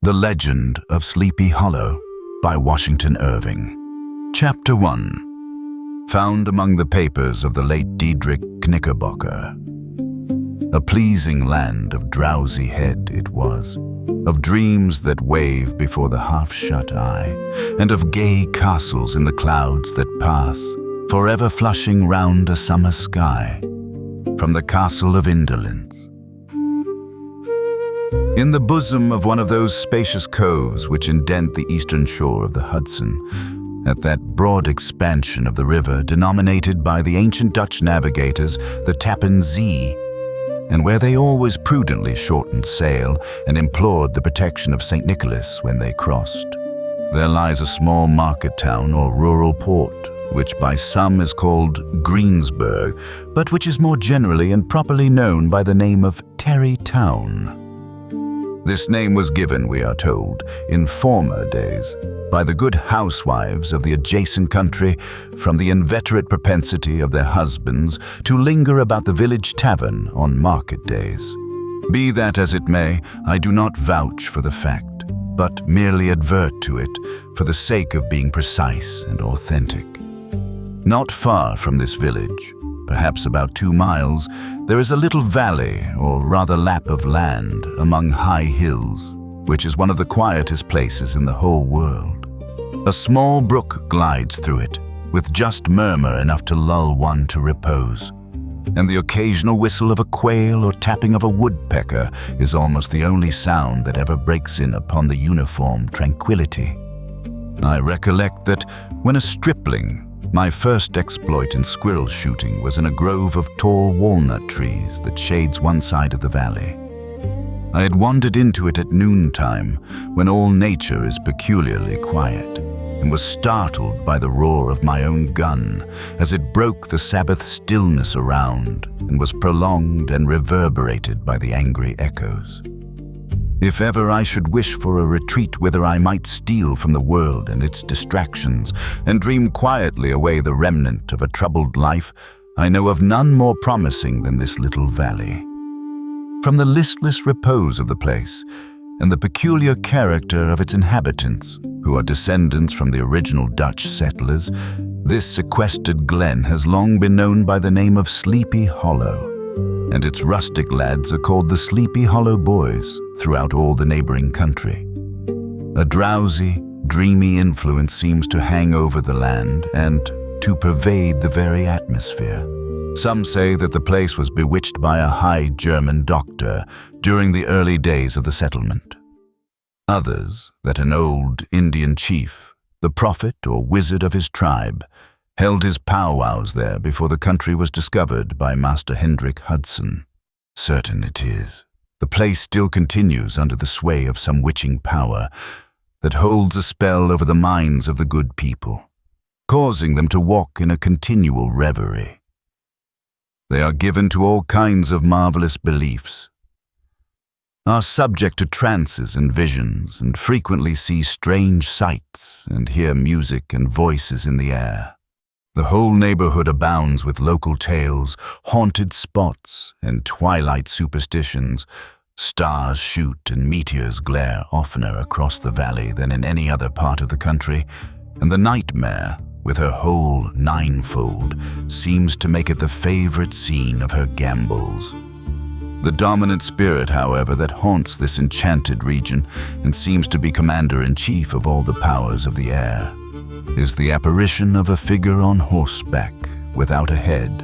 The Legend of Sleepy Hollow by Washington Irving. Chapter 1. Found among the papers of the late Diedrich Knickerbocker. A pleasing land of drowsy head it was, of dreams that wave before the half-shut eye, and of gay castles in the clouds that pass, forever flushing round a summer sky. From the castle of indolence. In the bosom of one of those spacious coves which indent the eastern shore of the Hudson, at that broad expansion of the river denominated by the ancient Dutch navigators the Tappan Zee, and where they always prudently shortened sail and implored the protection of St. Nicholas when they crossed, there lies a small market town or rural port, which by some is called Greensburg, but which is more generally and properly known by the name of Terry Town. This name was given, we are told, in former days, by the good housewives of the adjacent country from the inveterate propensity of their husbands to linger about the village tavern on market days. Be that as it may, I do not vouch for the fact, but merely advert to it for the sake of being precise and authentic. Not far from this village, perhaps about 2 miles, there is a little valley, or rather lap of land, among high hills, which is one of the quietest places in the whole world. A small brook glides through it, with just murmur enough to lull one to repose, and the occasional whistle of a quail or tapping of a woodpecker is almost the only sound that ever breaks in upon the uniform tranquility. I recollect that when a stripling, my first exploit in squirrel shooting was in a grove of tall walnut trees that shades one side of the valley. I had wandered into it at noontime, when all nature is peculiarly quiet, and was startled by the roar of my own gun as it broke the Sabbath stillness around and was prolonged and reverberated by the angry echoes. If ever I should wish for a retreat whither I might steal from the world and its distractions and dream quietly away the remnant of a troubled life, I know of none more promising than this little valley. From the listless repose of the place and the peculiar character of its inhabitants, who are descendants from the original Dutch settlers, this sequestered glen has long been known by the name of Sleepy Hollow, and its rustic lads are called the Sleepy Hollow Boys throughout all the neighboring country. A drowsy, dreamy influence seems to hang over the land and to pervade the very atmosphere. Some say that the place was bewitched by a high German doctor during the early days of the settlement. Others, that an old Indian chief, the prophet or wizard of his tribe, held his powwows there before the country was discovered by Master Hendrik Hudson. Certain it is, the place still continues under the sway of some witching power that holds a spell over the minds of the good people, causing them to walk in a continual reverie. They are given to all kinds of marvelous beliefs, are subject to trances and visions, and frequently see strange sights and hear music and voices in the air. The whole neighborhood abounds with local tales, haunted spots, and twilight superstitions. Stars shoot and meteors glare oftener across the valley than in any other part of the country, and the nightmare, with her whole ninefold, seems to make it the favorite scene of her gambols. The dominant spirit, however, that haunts this enchanted region and seems to be commander-in-chief of all the powers of the air, is the apparition of a figure on horseback, without a head.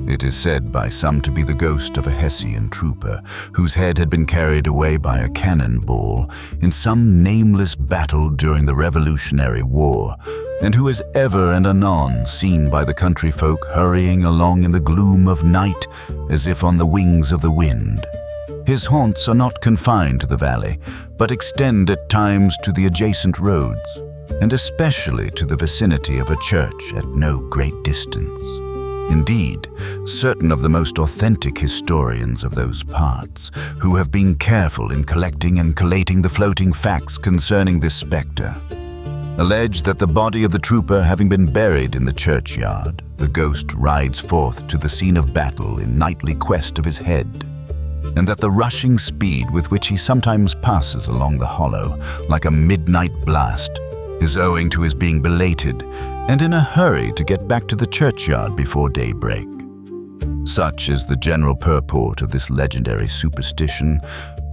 It is said by some to be the ghost of a Hessian trooper, whose head had been carried away by a cannonball in some nameless battle during the Revolutionary War, and who is ever and anon seen by the country folk hurrying along in the gloom of night as if on the wings of the wind. His haunts are not confined to the valley, but extend at times to the adjacent roads, and especially to the vicinity of a church at no great distance. Indeed, certain of the most authentic historians of those parts, who have been careful in collecting and collating the floating facts concerning this spectre, allege that the body of the trooper having been buried in the churchyard, the ghost rides forth to the scene of battle in nightly quest of his head. and that the rushing speed with which he sometimes passes along the hollow, like a midnight blast, is owing to his being belated and in a hurry to get back to the churchyard before daybreak. Such is the general purport of this legendary superstition,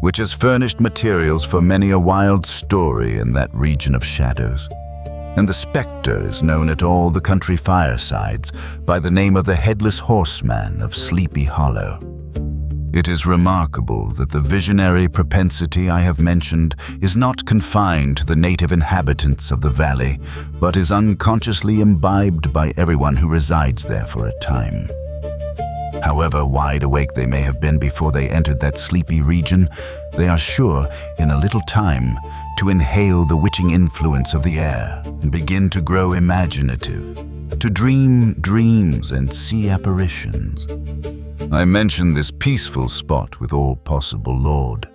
which has furnished materials for many a wild story in that region of shadows. And the spectre is known at all the country firesides by the name of the Headless Horseman of Sleepy Hollow. It is remarkable that the visionary propensity I have mentioned is not confined to the native inhabitants of the valley, but is unconsciously imbibed by everyone who resides there for a time. However wide awake they may have been before they entered that sleepy region, they are sure, in a little time, to inhale the witching influence of the air and begin to grow imaginative, to dream dreams and see apparitions. I mention this peaceful spot with all possible laud,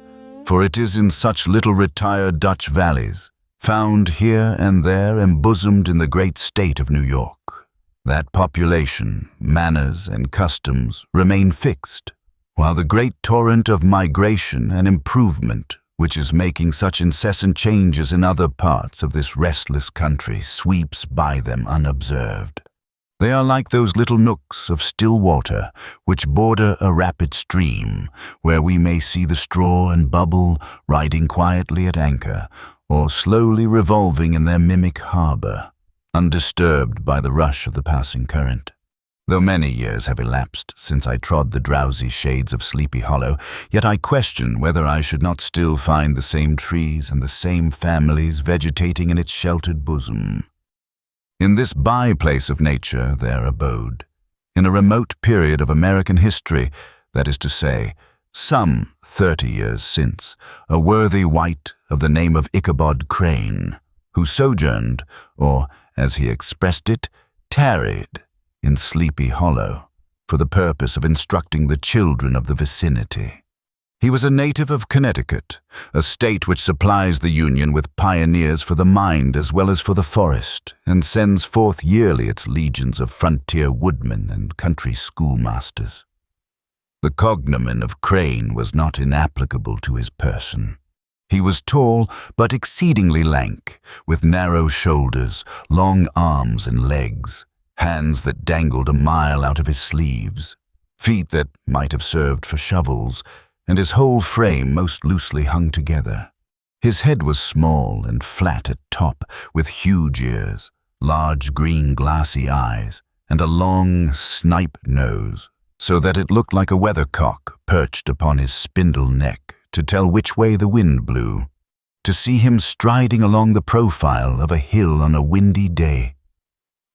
for it is in such little retired Dutch valleys, found here and there embosomed in the great state of New York, that population, manners, and customs remain fixed, while the great torrent of migration and improvement, which is making such incessant changes in other parts of this restless country, sweeps by them unobserved. They are like those little nooks of still water which border a rapid stream, where we may see the straw and bubble riding quietly at anchor, or slowly revolving in their mimic harbor, undisturbed by the rush of the passing current. Though many years have elapsed since I trod the drowsy shades of Sleepy Hollow, yet I question whether I should not still find the same trees and the same families vegetating in its sheltered bosom. In this by-place of nature there abode, in a remote period of American history, that is to say, some 30 years since, a worthy wight of the name of Ichabod Crane, who sojourned, or, as he expressed it, tarried, in Sleepy Hollow, for the purpose of instructing the children of the vicinity. He was a native of Connecticut, a state which supplies the Union with pioneers for the mind as well as for the forest, and sends forth yearly its legions of frontier woodmen and country schoolmasters. The cognomen of Crane was not inapplicable to his person. He was tall, but exceedingly lank, with narrow shoulders, long arms and legs, hands that dangled a mile out of his sleeves, feet that might have served for shovels, and his whole frame most loosely hung together. His head was small and flat at top, with huge ears, large green glassy eyes, and a long snipe nose, so that it looked like a weathercock perched upon his spindle neck to tell which way the wind blew. To see him striding along the profile of a hill on a windy day,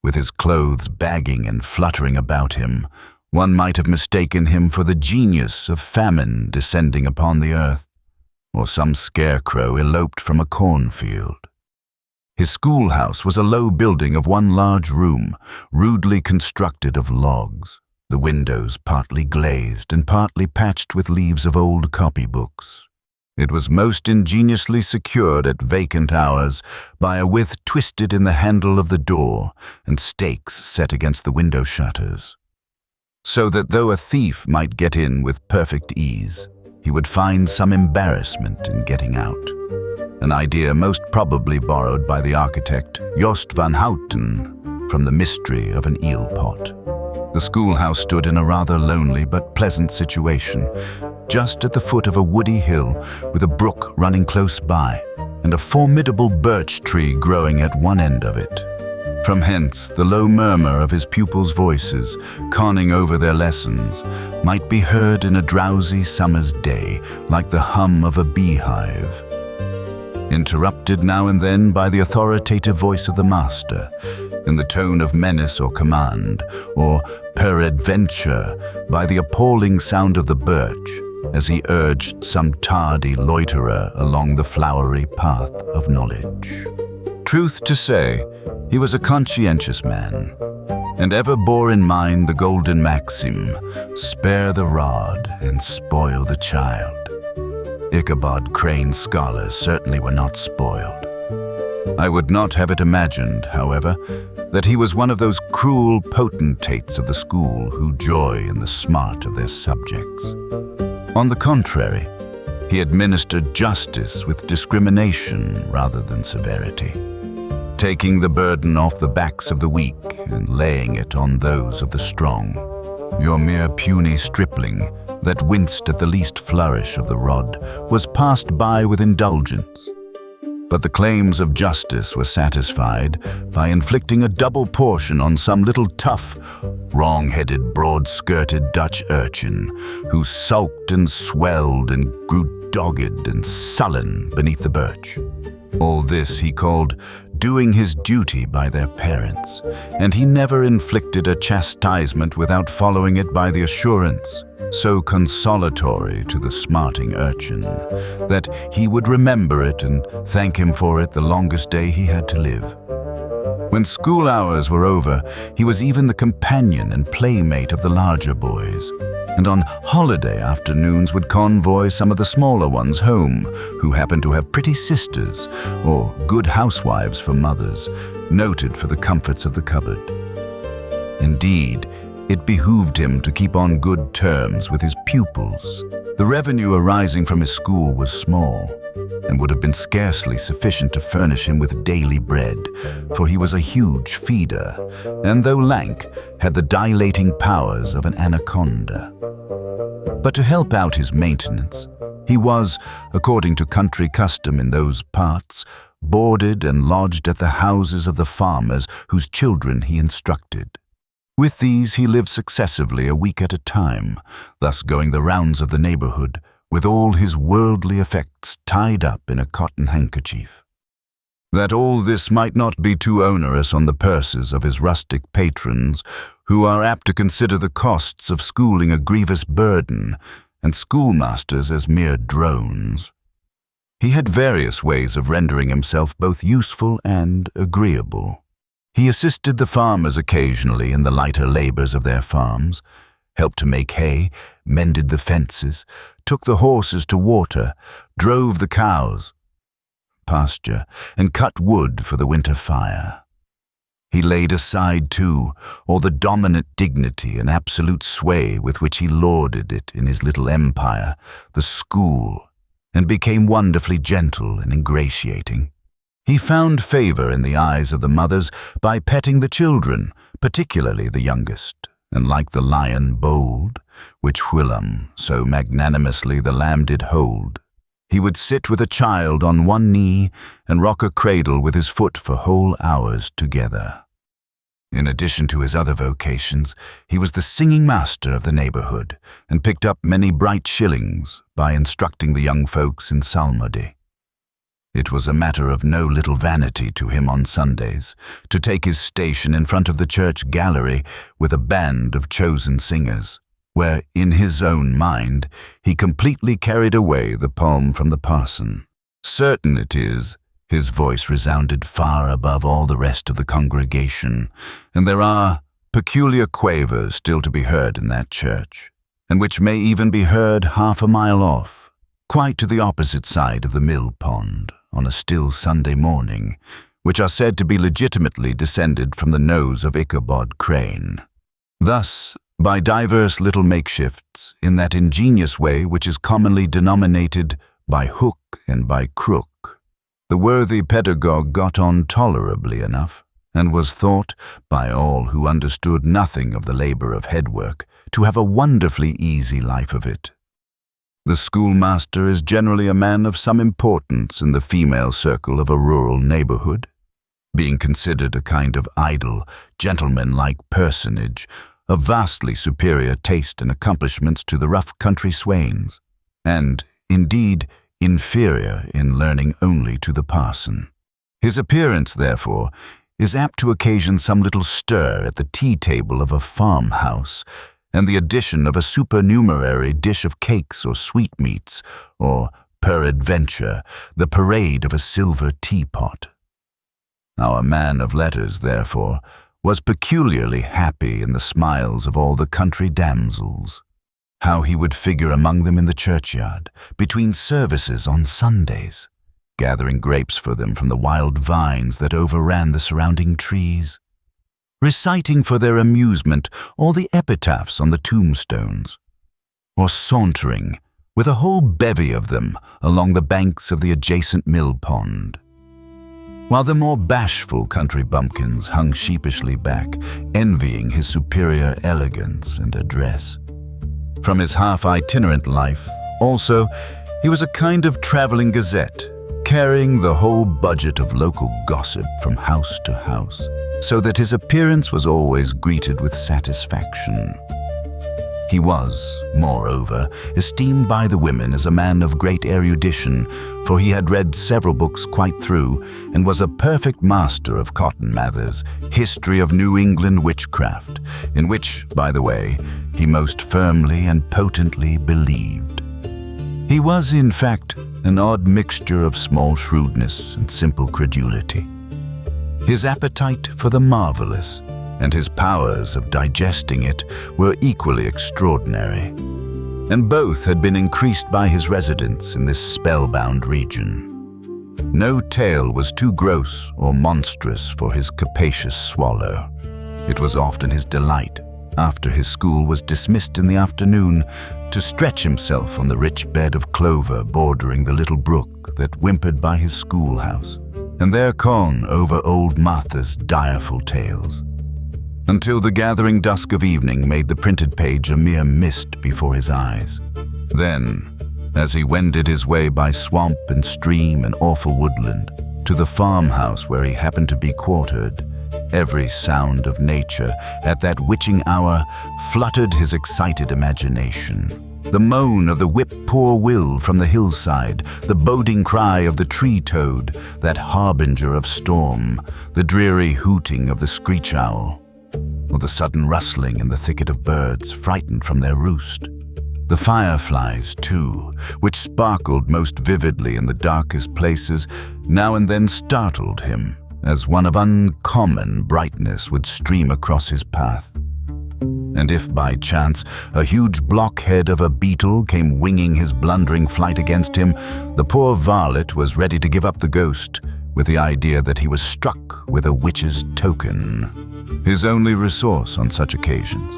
with his clothes bagging and fluttering about him, one might have mistaken him for the genius of famine descending upon the earth, or some scarecrow eloped from a cornfield. His schoolhouse was a low building of one large room, rudely constructed of logs, the windows partly glazed and partly patched with leaves of old copybooks. It was most ingeniously secured at vacant hours by a withe twisted in the handle of the door and stakes set against the window shutters, so that though a thief might get in with perfect ease, he would find some embarrassment in getting out, an idea most probably borrowed by the architect Jost van Houten from the mystery of an eel pot. The schoolhouse stood in a rather lonely but pleasant situation, just at the foot of a woody hill with a brook running close by and a formidable birch tree growing at one end of it. From hence, the low murmur of his pupils' voices, conning over their lessons, might be heard in a drowsy summer's day, like the hum of a beehive, interrupted now and then by the authoritative voice of the master, in the tone of menace or command, or peradventure by the appalling sound of the birch, as he urged some tardy loiterer along the flowery path of knowledge. Truth to say, he was a conscientious man, and ever bore in mind the golden maxim, spare the rod and spoil the child. Ichabod Crane's scholars certainly were not spoiled. I would not have it imagined, however, that he was one of those cruel potentates of the school who joy in the smart of their subjects. On the contrary, he administered justice with discrimination rather than severity, taking the burden off the backs of the weak and laying it on those of the strong. Your mere puny stripling that winced at the least flourish of the rod was passed by with indulgence. But the claims of justice were satisfied by inflicting a double portion on some little tough, wrong-headed, broad-skirted Dutch urchin who sulked and swelled and grew dogged and sullen beneath the birch. All this he called doing his duty by their parents, and he never inflicted a chastisement without following it by the assurance, so consolatory to the smarting urchin, that he would remember it and thank him for it the longest day he had to live. When school hours were over, he was even the companion and playmate of the larger boys, and on holiday afternoons would convoy some of the smaller ones home who happened to have pretty sisters or good housewives for mothers, noted for the comforts of the cupboard. Indeed, it behooved him to keep on good terms with his pupils. The revenue arising from his school was small, and would have been scarcely sufficient to furnish him with daily bread, for he was a huge feeder, and though lank, had the dilating powers of an anaconda. But to help out his maintenance, he was, according to country custom in those parts, boarded and lodged at the houses of the farmers whose children he instructed. With these he lived successively a week at a time, thus going the rounds of the neighborhood, with all his worldly effects tied up in a cotton handkerchief. That all this might not be too onerous on the purses of his rustic patrons, who are apt to consider the costs of schooling a grievous burden, and schoolmasters as mere drones, he had various ways of rendering himself both useful and agreeable. He assisted the farmers occasionally in the lighter labors of their farms, helped to make hay, mended the fences, took the horses to water, drove the cows, pasture, and cut wood for the winter fire. He laid aside, too, all the dominant dignity and absolute sway with which he lorded it in his little empire, the school, and became wonderfully gentle and ingratiating. He found favor in the eyes of the mothers by petting the children, particularly the youngest, and like the lion bold, which whilom so magnanimously the lamb did hold, he would sit with a child on one knee and rock a cradle with his foot for whole hours together. In addition to his other vocations, he was the singing master of the neighborhood, and picked up many bright shillings by instructing the young folks in psalmody. It was a matter of no little vanity to him on Sundays to take his station in front of the church gallery with a band of chosen singers, where, in his own mind, he completely carried away the palm from the parson. Certain it is, his voice resounded far above all the rest of the congregation, and there are peculiar quavers still to be heard in that church, and which may even be heard half a mile off, quite to the opposite side of the mill pond, on a still Sunday morning, which are said to be legitimately descended from the nose of Ichabod Crane. Thus, by divers little makeshifts, in that ingenious way which is commonly denominated by hook and by crook, the worthy pedagogue got on tolerably enough, and was thought, by all who understood nothing of the labor of headwork, to have a wonderfully easy life of it. The schoolmaster is generally a man of some importance in the female circle of a rural neighborhood, being considered a kind of idle, gentleman-like personage, of vastly superior taste and accomplishments to the rough country swains, and, indeed, inferior in learning only to the parson. His appearance, therefore, is apt to occasion some little stir at the tea-table of a farmhouse, and the addition of a supernumerary dish of cakes or sweetmeats, or, peradventure, the parade of a silver teapot. Our man of letters, therefore, was peculiarly happy in the smiles of all the country damsels. How he would figure among them in the churchyard, between services on Sundays, gathering grapes for them from the wild vines that overran the surrounding trees, reciting for their amusement all the epitaphs on the tombstones, or sauntering, with a whole bevy of them along the banks of the adjacent mill pond. While the more bashful country bumpkins hung sheepishly back, envying his superior elegance and address. From his half-itinerant life, also, he was a kind of traveling gazette, carrying the whole budget of local gossip from house to house, so that his appearance was always greeted with satisfaction. He was, moreover, esteemed by the women as a man of great erudition, for he had read several books quite through and was a perfect master of Cotton Mather's History of New England Witchcraft, in which, by the way, he most firmly and potently believed. He was, in fact, an odd mixture of small shrewdness and simple credulity. His appetite for the marvelous and his powers of digesting it were equally extraordinary, and both had been increased by his residence in this spellbound region. No tale was too gross or monstrous for his capacious swallow. It was often his delight, after his school was dismissed in the afternoon, to stretch himself on the rich bed of clover bordering the little brook that whimpered by his schoolhouse, and there con over old Martha's direful tales, until the gathering dusk of evening made the printed page a mere mist before his eyes. Then, as he wended his way by swamp and stream and awful woodland to the farmhouse where he happened to be quartered, every sound of nature at that witching hour fluttered his excited imagination. The moan of the whip-poor-will from the hillside, the boding cry of the tree-toad, that harbinger of storm, the dreary hooting of the screech-owl, or the sudden rustling in the thicket of birds frightened from their roost. The fireflies, too, which sparkled most vividly in the darkest places, now and then startled him, as one of uncommon brightness would stream across his path. And if by chance a huge blockhead of a beetle came winging his blundering flight against him, the poor varlet was ready to give up the ghost, with the idea that he was struck with a witch's token. His only resource on such occasions,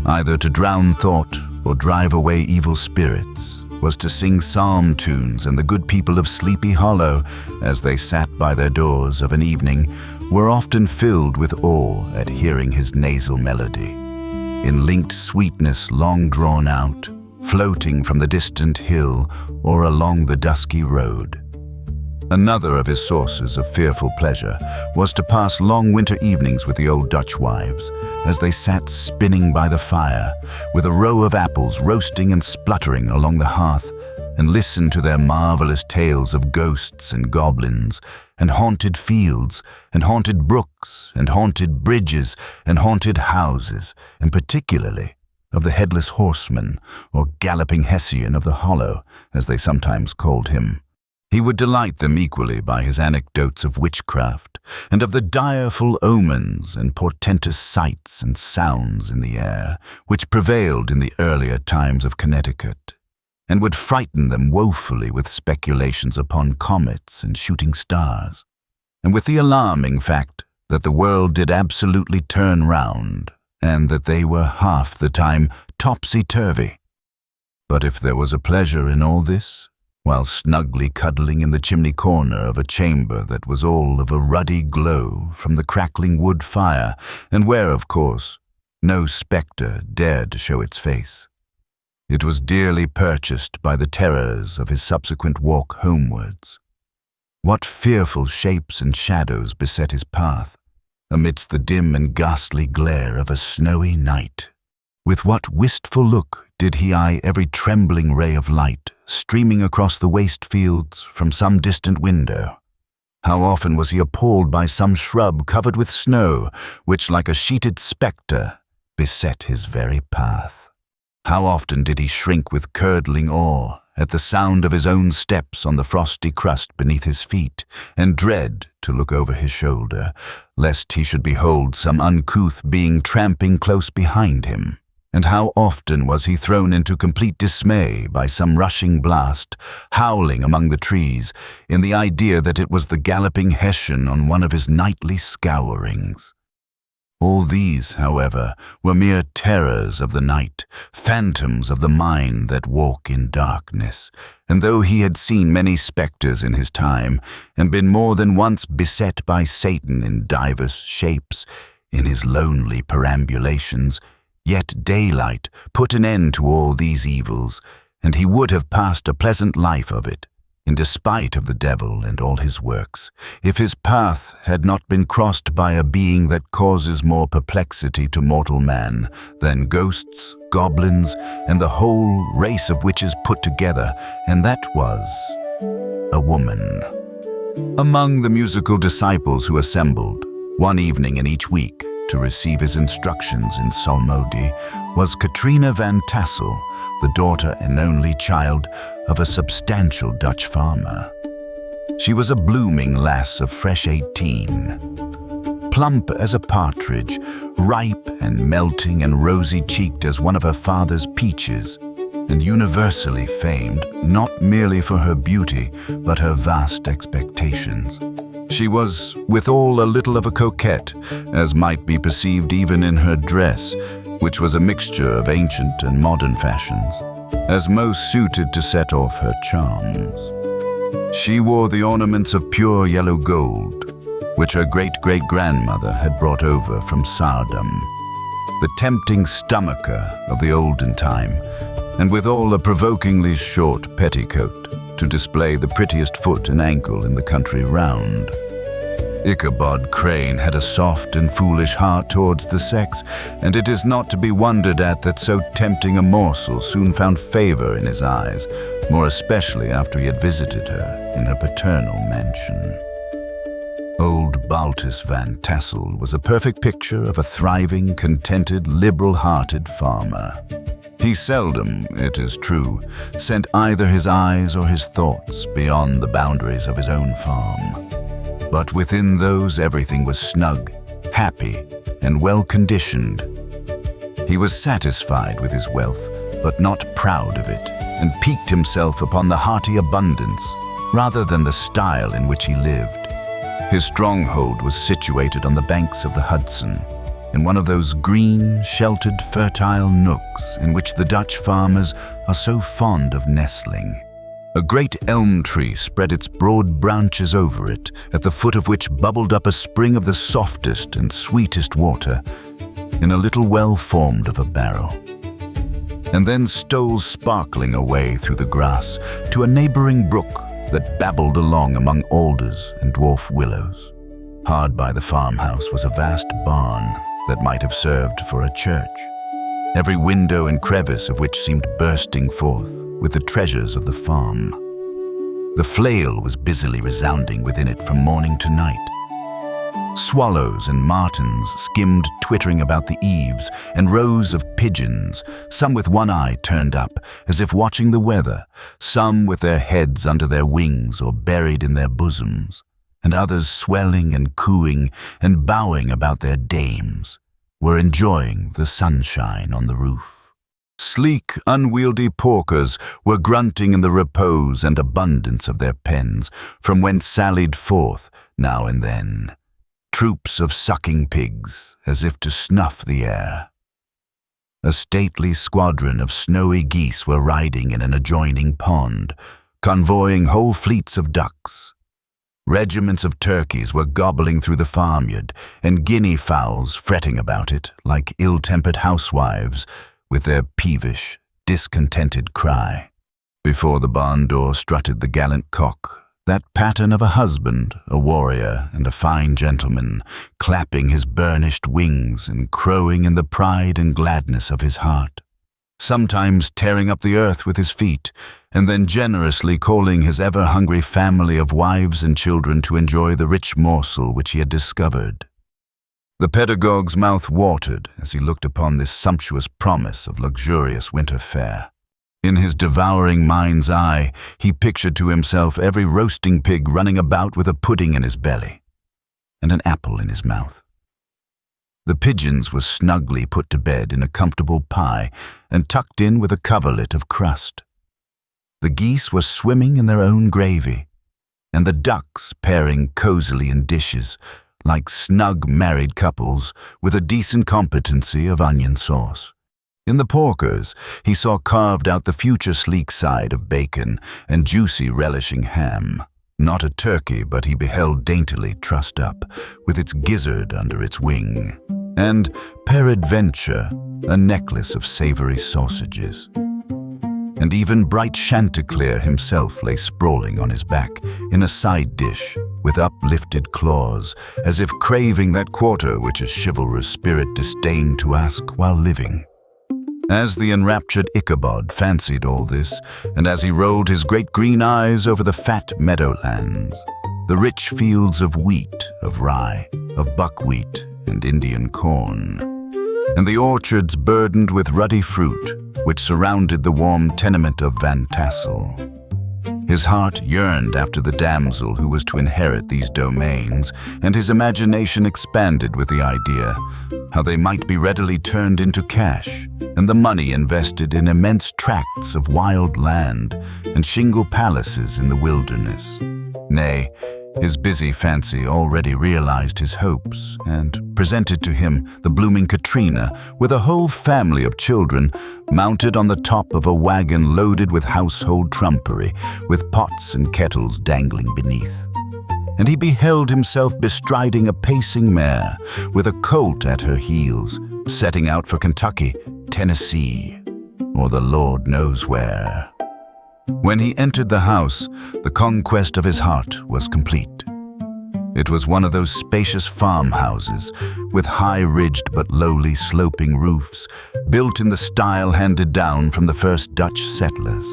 either to drown thought or drive away evil spirits, was to sing psalm tunes, and the good people of Sleepy Hollow, as they sat by their doors of an evening, were often filled with awe at hearing his nasal melody, in linked sweetness long drawn out, floating from the distant hill or along the dusky road. Another of his sources of fearful pleasure was to pass long winter evenings with the old Dutch wives, as they sat spinning by the fire, with a row of apples roasting and spluttering along the hearth, and listen to their marvelous tales of ghosts and goblins, and haunted fields, and haunted brooks, and haunted bridges, and haunted houses, and particularly of the headless horseman, or galloping Hessian of the Hollow, as they sometimes called him. He would delight them equally by his anecdotes of witchcraft, and of the direful omens and portentous sights and sounds in the air, which prevailed in the earlier times of Connecticut, and would frighten them woefully with speculations upon comets and shooting stars, and with the alarming fact that the world did absolutely turn round, and that they were half the time topsy-turvy. But if there was a pleasure in all this, while snugly cuddling in the chimney corner of a chamber that was all of a ruddy glow from the crackling wood fire, and where, of course, no spectre dared to show its face, it was dearly purchased by the terrors of his subsequent walk homewards. What fearful shapes and shadows beset his path, amidst the dim and ghastly glare of a snowy night! With what wistful look did he eye every trembling ray of light streaming across the waste fields from some distant window! How often was he appalled by some shrub covered with snow, which, like a sheeted spectre, beset his very path! How often did he shrink with curdling awe at the sound of his own steps on the frosty crust beneath his feet, and dread to look over his shoulder, lest he should behold some uncouth being tramping close behind him! And how often was he thrown into complete dismay by some rushing blast, howling among the trees, in the idea that it was the galloping Hessian on one of his nightly scourings! All these, however, were mere terrors of the night, phantoms of the mind that walk in darkness, and though he had seen many spectres in his time, and been more than once beset by Satan in divers shapes, in his lonely perambulations, yet daylight put an end to all these evils, and he would have passed a pleasant life of it, in despite of the devil and all his works, if his path had not been crossed by a being that causes more perplexity to mortal man than ghosts, goblins, and the whole race of witches put together, and that was a woman. Among the musical disciples who assembled, one evening in each week, to receive his instructions in psalmody, was Katrina van Tassel, the daughter and only child of a substantial Dutch farmer. She was a blooming lass of fresh 18, plump as a partridge, ripe and melting and rosy-cheeked as one of her father's peaches, and universally famed not merely for her beauty, but her vast expectations. She was, withal, a little of a coquette, as might be perceived even in her dress, which was a mixture of ancient and modern fashions, as most suited to set off her charms. She wore the ornaments of pure yellow gold, which her great-great-grandmother had brought over from Saardam, the tempting stomacher of the olden time, and withal a provokingly short petticoat, to display the prettiest foot and ankle in the country round. Ichabod Crane had a soft and foolish heart towards the sex, and it is not to be wondered at that so tempting a morsel soon found favor in his eyes, more especially after he had visited her in her paternal mansion. Old Baltus van Tassel was a perfect picture of a thriving, contented, liberal-hearted farmer. He seldom, it is true, sent either his eyes or his thoughts beyond the boundaries of his own farm. But within those everything was snug, happy, and well-conditioned. He was satisfied with his wealth, but not proud of it, and piqued himself upon the hearty abundance, rather than the style in which he lived. His stronghold was situated on the banks of the Hudson, in one of those green, sheltered, fertile nooks in which the Dutch farmers are so fond of nestling. A great elm tree spread its broad branches over it, at the foot of which bubbled up a spring of the softest and sweetest water, in a little well formed of a barrel, and then stole sparkling away through the grass to a neighboring brook that babbled along among alders and dwarf willows. Hard by the farmhouse was a vast barn that might have served for a church, every window and crevice of which seemed bursting forth with the treasures of the farm. The flail was busily resounding within it from morning to night. Swallows and martins skimmed twittering about the eaves, and rows of pigeons, some with one eye turned up, as if watching the weather, some with their heads under their wings or buried in their bosoms, and others swelling and cooing and bowing about their dames, were enjoying the sunshine on the roof. Sleek, unwieldy porkers were grunting in the repose and abundance of their pens, from whence sallied forth, now and then, troops of sucking pigs, as if to snuff the air. A stately squadron of snowy geese were riding in an adjoining pond, convoying whole fleets of ducks. Regiments of turkeys were gobbling through the farmyard, and guinea fowls fretting about it like ill-tempered housewives with their peevish, discontented cry. Before the barn door strutted the gallant cock, that pattern of a husband, a warrior, and a fine gentleman, clapping his burnished wings and crowing in the pride and gladness of his heart, sometimes tearing up the earth with his feet, and then generously calling his ever-hungry family of wives and children to enjoy the rich morsel which he had discovered. The pedagogue's mouth watered as he looked upon this sumptuous promise of luxurious winter fare. In his devouring mind's eye, he pictured to himself every roasting pig running about with a pudding in his belly and an apple in his mouth. The pigeons were snugly put to bed in a comfortable pie and tucked in with a coverlet of crust. The geese were swimming in their own gravy, and the ducks pairing cosily in dishes, like snug married couples with a decent competency of onion sauce. In the porkers, he saw carved out the future sleek side of bacon and juicy relishing ham. Not a turkey, but he beheld daintily trussed up, with its gizzard under its wing, and, peradventure, a necklace of savory sausages. And even bright Chanticleer himself lay sprawling on his back in a side dish, with uplifted claws, as if craving that quarter which a chivalrous spirit disdained to ask while living. As the enraptured Ichabod fancied all this, and as he rolled his great green eyes over the fat meadowlands, the rich fields of wheat, of rye, of buckwheat and Indian corn, and the orchards burdened with ruddy fruit, which surrounded the warm tenement of Van Tassel, his heart yearned after the damsel who was to inherit these domains, and his imagination expanded with the idea how they might be readily turned into cash, and the money invested in immense tracts of wild land and shingle palaces in the wilderness. Nay, his busy fancy already realized his hopes, and presented to him the blooming Katrina with a whole family of children mounted on the top of a wagon loaded with household trumpery, with pots and kettles dangling beneath. And he beheld himself bestriding a pacing mare, with a colt at her heels, setting out for Kentucky, Tennessee, or the Lord knows where. When he entered the house, the conquest of his heart was complete. It was one of those spacious farmhouses, with high-ridged but lowly sloping roofs, built in the style handed down from the first Dutch settlers,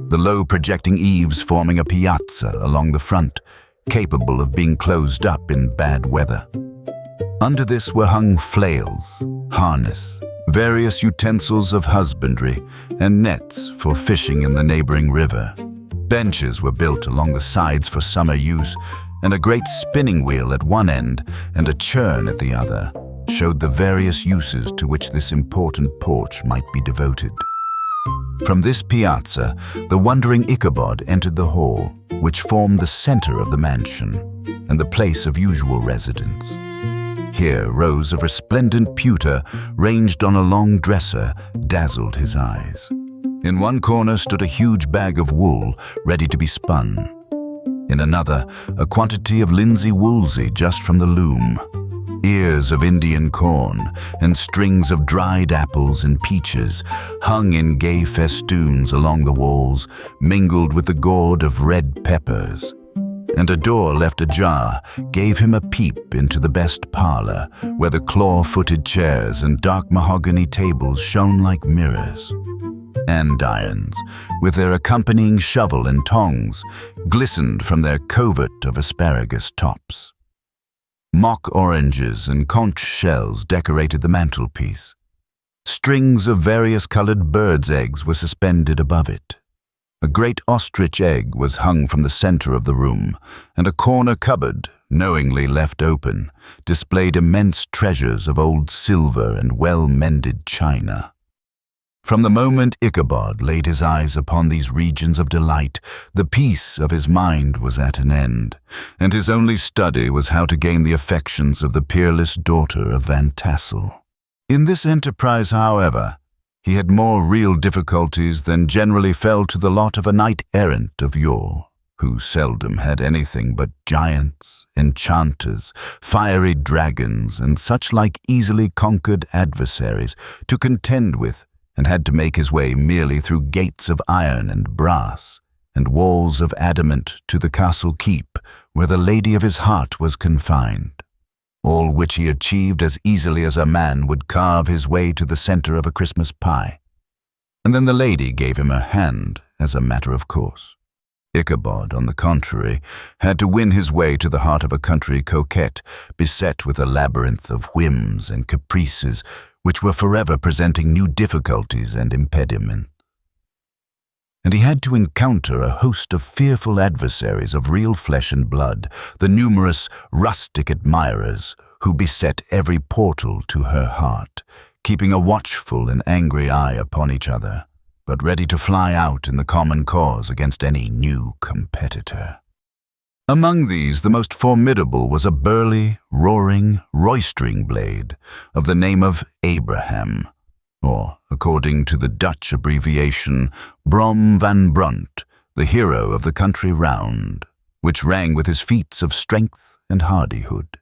the low projecting eaves forming a piazza along the front, capable of being closed up in bad weather. Under this were hung flails, harness, various utensils of husbandry, and nets for fishing in the neighboring river. Benches were built along the sides for summer use, and a great spinning wheel at one end and a churn at the other showed the various uses to which this important porch might be devoted. From this piazza, the wondering Ichabod entered the hall, which formed the center of the mansion and the place of usual residence. Here, rows of resplendent pewter, ranged on a long dresser, dazzled his eyes. In one corner stood a huge bag of wool, ready to be spun. In another, a quantity of linsey-woolsey just from the loom. Ears of Indian corn and strings of dried apples and peaches hung in gay festoons along the walls, mingled with the gourd of red peppers. And a door left ajar gave him a peep into the best parlor, where the claw-footed chairs and dark mahogany tables shone like mirrors. Andirons, with their accompanying shovel and tongs, glistened from their covert of asparagus tops. Mock oranges and conch shells decorated the mantelpiece. Strings of various colored birds' eggs were suspended above it. A great ostrich egg was hung from the center of the room, and a corner cupboard, knowingly left open, displayed immense treasures of old silver and well-mended china. From the moment Ichabod laid his eyes upon these regions of delight, the peace of his mind was at an end, and his only study was how to gain the affections of the peerless daughter of Van Tassel. In this enterprise, however, he had more real difficulties than generally fell to the lot of a knight-errant of yore, who seldom had anything but giants, enchanters, fiery dragons, and such like easily conquered adversaries to contend with, and had to make his way merely through gates of iron and brass, and walls of adamant to the castle keep, where the lady of his heart was confined. All which he achieved as easily as a man would carve his way to the center of a Christmas pie. And then the lady gave him a hand as a matter of course. Ichabod, on the contrary, had to win his way to the heart of a country coquette, beset with a labyrinth of whims and caprices, which were forever presenting new difficulties and impediments. And he had to encounter a host of fearful adversaries of real flesh and blood, the numerous rustic admirers who beset every portal to her heart, keeping a watchful and angry eye upon each other, but ready to fly out in the common cause against any new competitor. Among these, the most formidable was a burly, roaring, roistering blade of the name of Abraham, or, according to the Dutch abbreviation, Brom van Brunt, the hero of the country round, which rang with his feats of strength and hardihood.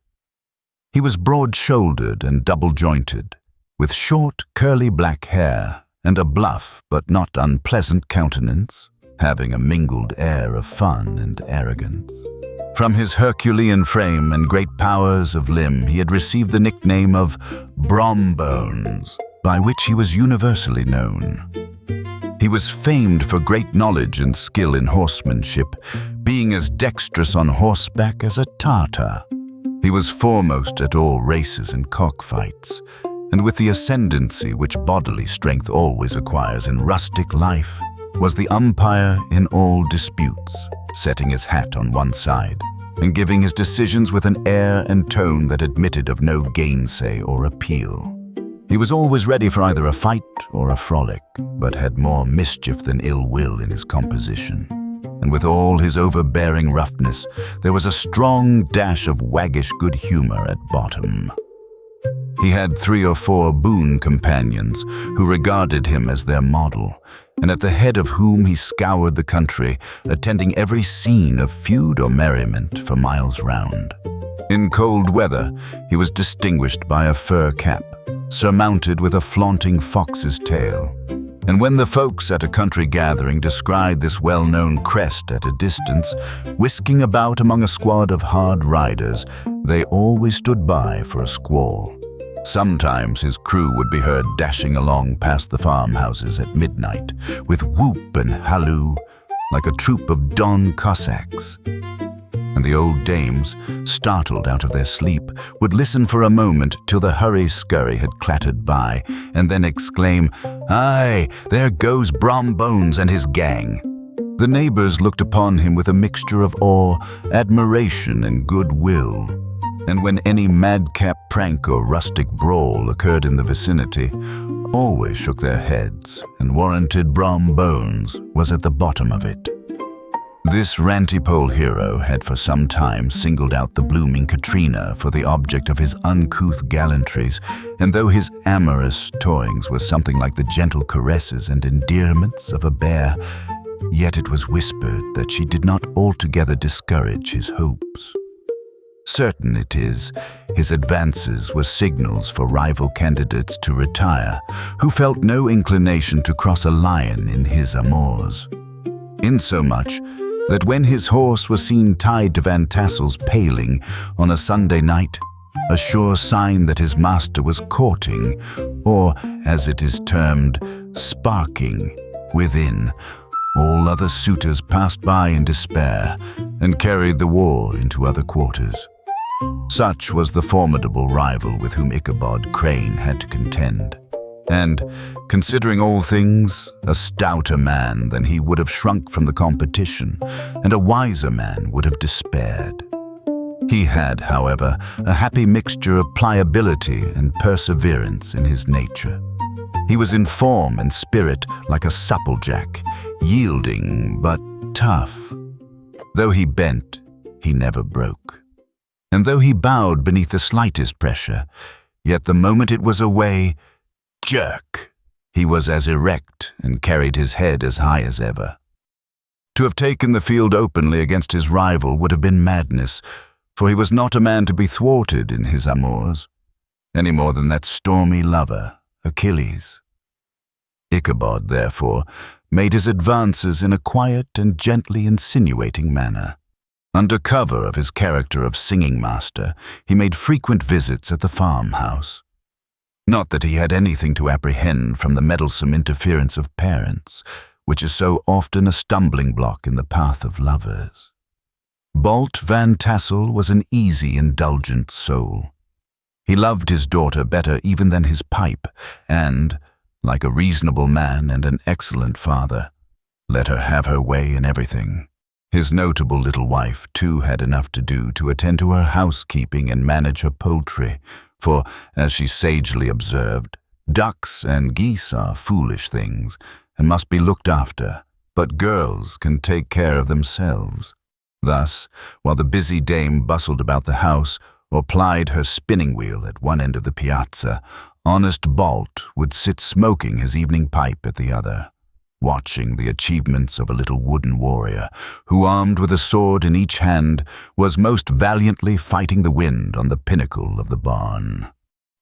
He was broad-shouldered and double-jointed, with short, curly black hair and a bluff but not unpleasant countenance, having a mingled air of fun and arrogance. From his Herculean frame and great powers of limb, he had received the nickname of Brombones, by which he was universally known. He was famed for great knowledge and skill in horsemanship, being as dexterous on horseback as a Tartar. He was foremost at all races and cockfights, and with the ascendancy which bodily strength always acquires in rustic life, was the umpire in all disputes, setting his hat on one side, and giving his decisions with an air and tone that admitted of no gainsay or appeal. He was always ready for either a fight or a frolic, but had more mischief than ill will in his composition. And with all his overbearing roughness, there was a strong dash of waggish good humor at bottom. He had 3 or 4 boon companions who regarded him as their model, and at the head of whom he scoured the country, attending every scene of feud or merriment for miles round. In cold weather, he was distinguished by a fur cap, surmounted with a flaunting fox's tail. And when the folks at a country gathering descried this well-known crest at a distance, whisking about among a squad of hard riders, they always stood by for a squall. Sometimes his crew would be heard dashing along past the farmhouses at midnight, with whoop and halloo, like a troop of Don Cossacks. And the old dames, startled out of their sleep, would listen for a moment till the hurry-scurry had clattered by, and then exclaim, "Aye, there goes Brombones and his gang." The neighbors looked upon him with a mixture of awe, admiration, and goodwill. And when any madcap prank or rustic brawl occurred in the vicinity, always shook their heads and warranted Brombones was at the bottom of it. This rantipole hero had for some time singled out the blooming Katrina for the object of his uncouth gallantries, and though his amorous toyings were something like the gentle caresses and endearments of a bear, yet it was whispered that she did not altogether discourage his hopes. Certain it is, his advances were signals for rival candidates to retire, who felt no inclination to cross a lion in his amours. Insomuch that when his horse was seen tied to Van Tassel's paling on a Sunday night, a sure sign that his master was courting, or, as it is termed, sparking, within, all other suitors passed by in despair and carried the war into other quarters. Such was the formidable rival with whom Ichabod Crane had to contend, and, considering all things, a stouter man than he would have shrunk from the competition, and a wiser man would have despaired. He had, however, a happy mixture of pliability and perseverance in his nature. He was in form and spirit like a supplejack, yielding but tough. Though he bent, he never broke. And though he bowed beneath the slightest pressure, yet the moment it was away, jerk, he was as erect and carried his head as high as ever. To have taken the field openly against his rival would have been madness, for he was not a man to be thwarted in his amours, any more than that stormy lover, Achilles. Ichabod, therefore, made his advances in a quiet and gently insinuating manner. Under cover of his character of singing master, he made frequent visits at the farmhouse. Not that he had anything to apprehend from the meddlesome interference of parents, which is so often a stumbling block in the path of lovers. Balt Van Tassel was an easy, indulgent soul. He loved his daughter better even than his pipe, and, like a reasonable man and an excellent father, let her have her way in everything. His notable little wife, too, had enough to do to attend to her housekeeping and manage her poultry, for, as she sagely observed, ducks and geese are foolish things and must be looked after, but girls can take care of themselves. Thus, while the busy dame bustled about the house or plied her spinning wheel at one end of the piazza, honest Balt would sit smoking his evening pipe at the other, watching the achievements of a little wooden warrior who, armed with a sword in each hand, was most valiantly fighting the wind on the pinnacle of the barn.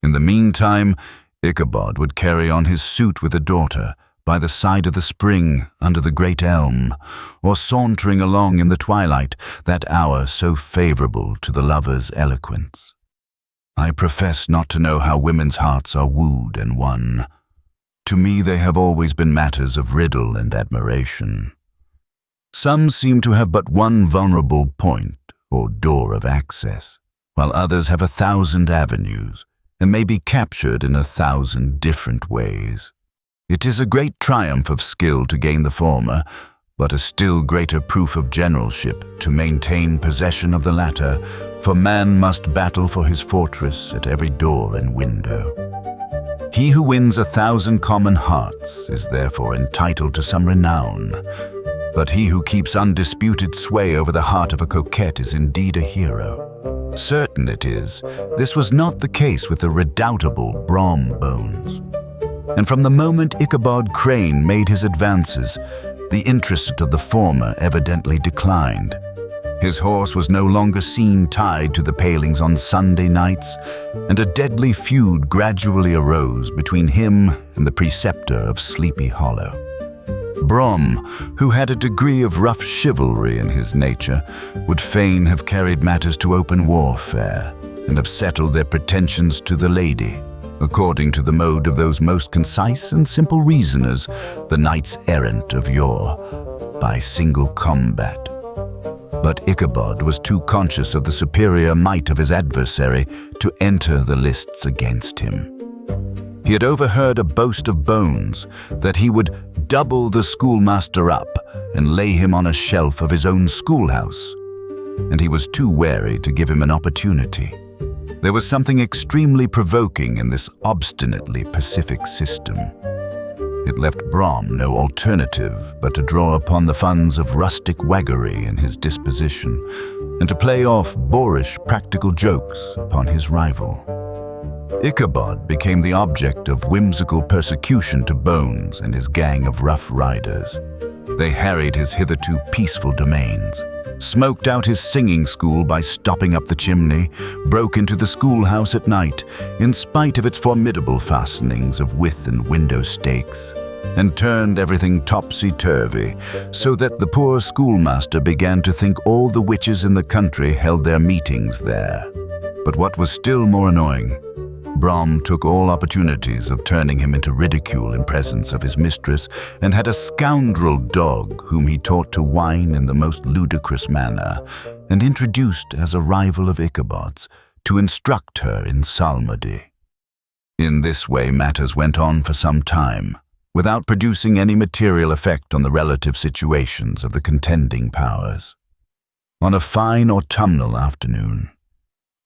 In the meantime, Ichabod would carry on his suit with a daughter by the side of the spring under the great elm, or sauntering along in the twilight, that hour so favorable to the lover's eloquence. I profess not to know how women's hearts are wooed and won. To me they have always been matters of riddle and admiration. Some seem to have but one vulnerable point or door of access, while others have 1,000 avenues and may be captured in 1,000 different ways. It is a great triumph of skill to gain the former, but a still greater proof of generalship to maintain possession of the latter, for man must battle for his fortress at every door and window. He who wins 1,000 common hearts is therefore entitled to some renown, but he who keeps undisputed sway over the heart of a coquette is indeed a hero. Certain it is, this was not the case with the redoubtable Brom Bones. And from the moment Ichabod Crane made his advances, the interest of the former evidently declined. His horse was no longer seen tied to the palings on Sunday nights, and a deadly feud gradually arose between him and the preceptor of Sleepy Hollow. Brom, who had a degree of rough chivalry in his nature, would fain have carried matters to open warfare, and have settled their pretensions to the lady, according to the mode of those most concise and simple reasoners, the knights-errant of yore, by single combat. But Ichabod was too conscious of the superior might of his adversary to enter the lists against him. He had overheard a boast of Bones that he would double the schoolmaster up and lay him on a shelf of his own schoolhouse, and he was too wary to give him an opportunity. There was something extremely provoking in this obstinately pacific system. It left Brom no alternative but to draw upon the funds of rustic waggery in his disposition, and to play off boorish practical jokes upon his rival. Ichabod became the object of whimsical persecution to Bones and his gang of rough riders. They harried his hitherto peaceful domains, smoked out his singing school by stopping up the chimney, broke into the schoolhouse at night, in spite of its formidable fastenings of width and window stakes, and turned everything topsy-turvy, so that the poor schoolmaster began to think all the witches in the country held their meetings there. But what was still more annoying, Brom took all opportunities of turning him into ridicule in presence of his mistress, and had a scoundrel dog whom he taught to whine in the most ludicrous manner, and introduced as a rival of Ichabod's, to instruct her in psalmody. In this way matters went on for some time, without producing any material effect on the relative situations of the contending powers. On a fine autumnal afternoon,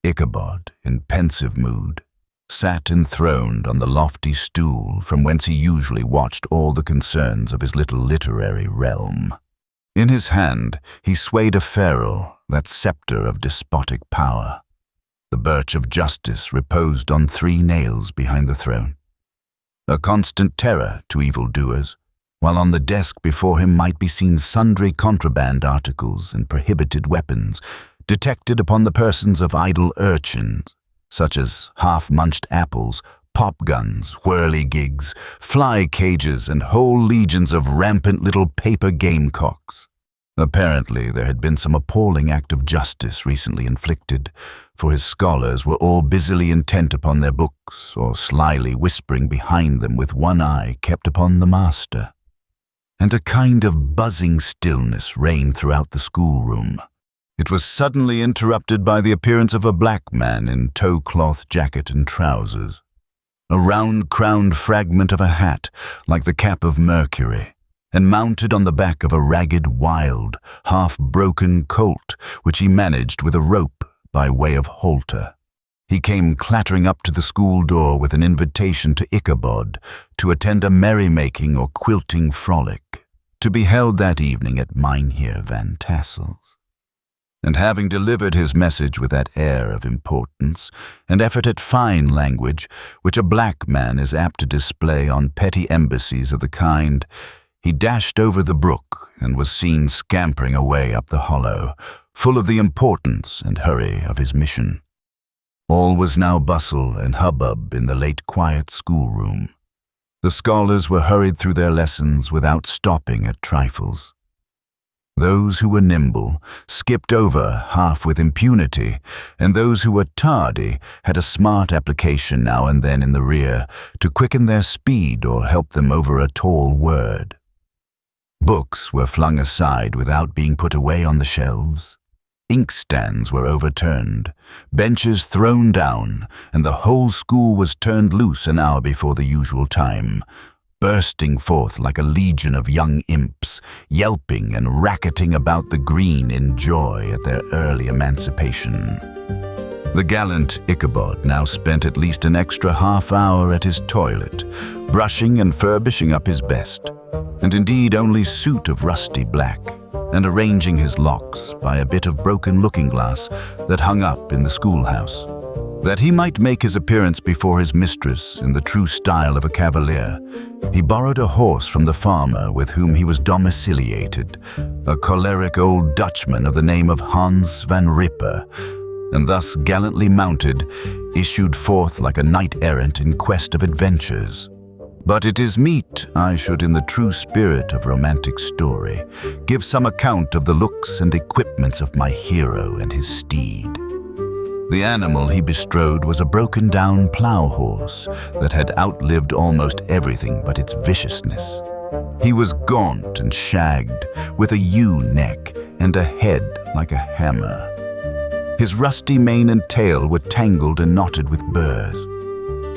Ichabod, in pensive mood, sat enthroned on the lofty stool from whence he usually watched all the concerns of his little literary realm. In his hand he swayed a ferule, that scepter of despotic power. The birch of justice reposed on 3 nails behind the throne, a constant terror to evildoers, while on the desk before him might be seen sundry contraband articles and prohibited weapons, detected upon the persons of idle urchins, such as half-munched apples, pop-guns, whirligigs, fly-cages, and whole legions of rampant little paper gamecocks. Apparently there had been some appalling act of justice recently inflicted, for his scholars were all busily intent upon their books, or slyly whispering behind them with one eye kept upon the master. And a kind of buzzing stillness reigned throughout the schoolroom. It was suddenly interrupted by the appearance of a black man in tow-cloth jacket and trousers, a round-crowned fragment of a hat like the cap of Mercury, and mounted on the back of a ragged, wild, half-broken colt, which he managed with a rope by way of halter. He came clattering up to the school door with an invitation to Ichabod to attend a merrymaking or quilting frolic, to be held that evening at Mynheer Van Tassel's. And having delivered his message with that air of importance and effort at fine language which a black man is apt to display on petty embassies of the kind, he dashed over the brook and was seen scampering away up the hollow, full of the importance and hurry of his mission. All was now bustle and hubbub in the late quiet schoolroom. The scholars were hurried through their lessons without stopping at trifles. Those who were nimble skipped over half with impunity, and those who were tardy had a smart application now and then in the rear to quicken their speed or help them over a tall word. Books were flung aside without being put away on the shelves. Inkstands were overturned, benches thrown down, and the whole school was turned loose an hour before the usual time, bursting forth like a legion of young imps, yelping and racketing about the green in joy at their early emancipation. The gallant Ichabod now spent at least an extra half-hour at his toilet, brushing and furbishing up his best, and indeed only suit of rusty black, and arranging his locks by a bit of broken looking-glass that hung up in the schoolhouse. That he might make his appearance before his mistress in the true style of a cavalier, he borrowed a horse from the farmer with whom he was domiciliated, a choleric old Dutchman of the name of Hans van Ripper, and thus gallantly mounted, issued forth like a knight-errant in quest of adventures. But it is meet I should, in the true spirit of romantic story, give some account of the looks and equipments of my hero and his steed. The animal he bestrode was a broken-down plough horse that had outlived almost everything but its viciousness. He was gaunt and shagged, with a ewe neck and a head like a hammer. His rusty mane and tail were tangled and knotted with burrs.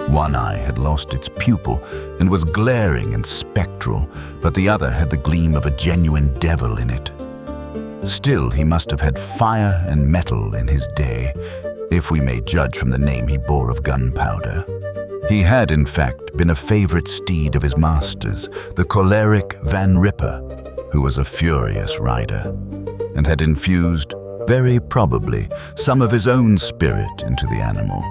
One eye had lost its pupil and was glaring and spectral, but the other had the gleam of a genuine devil in it. Still, he must have had fire and metal in his day, if we may judge from the name he bore of gunpowder. He had, in fact, been a favorite steed of his master's, the choleric Van Ripper, who was a furious rider, and had infused, very probably, some of his own spirit into the animal.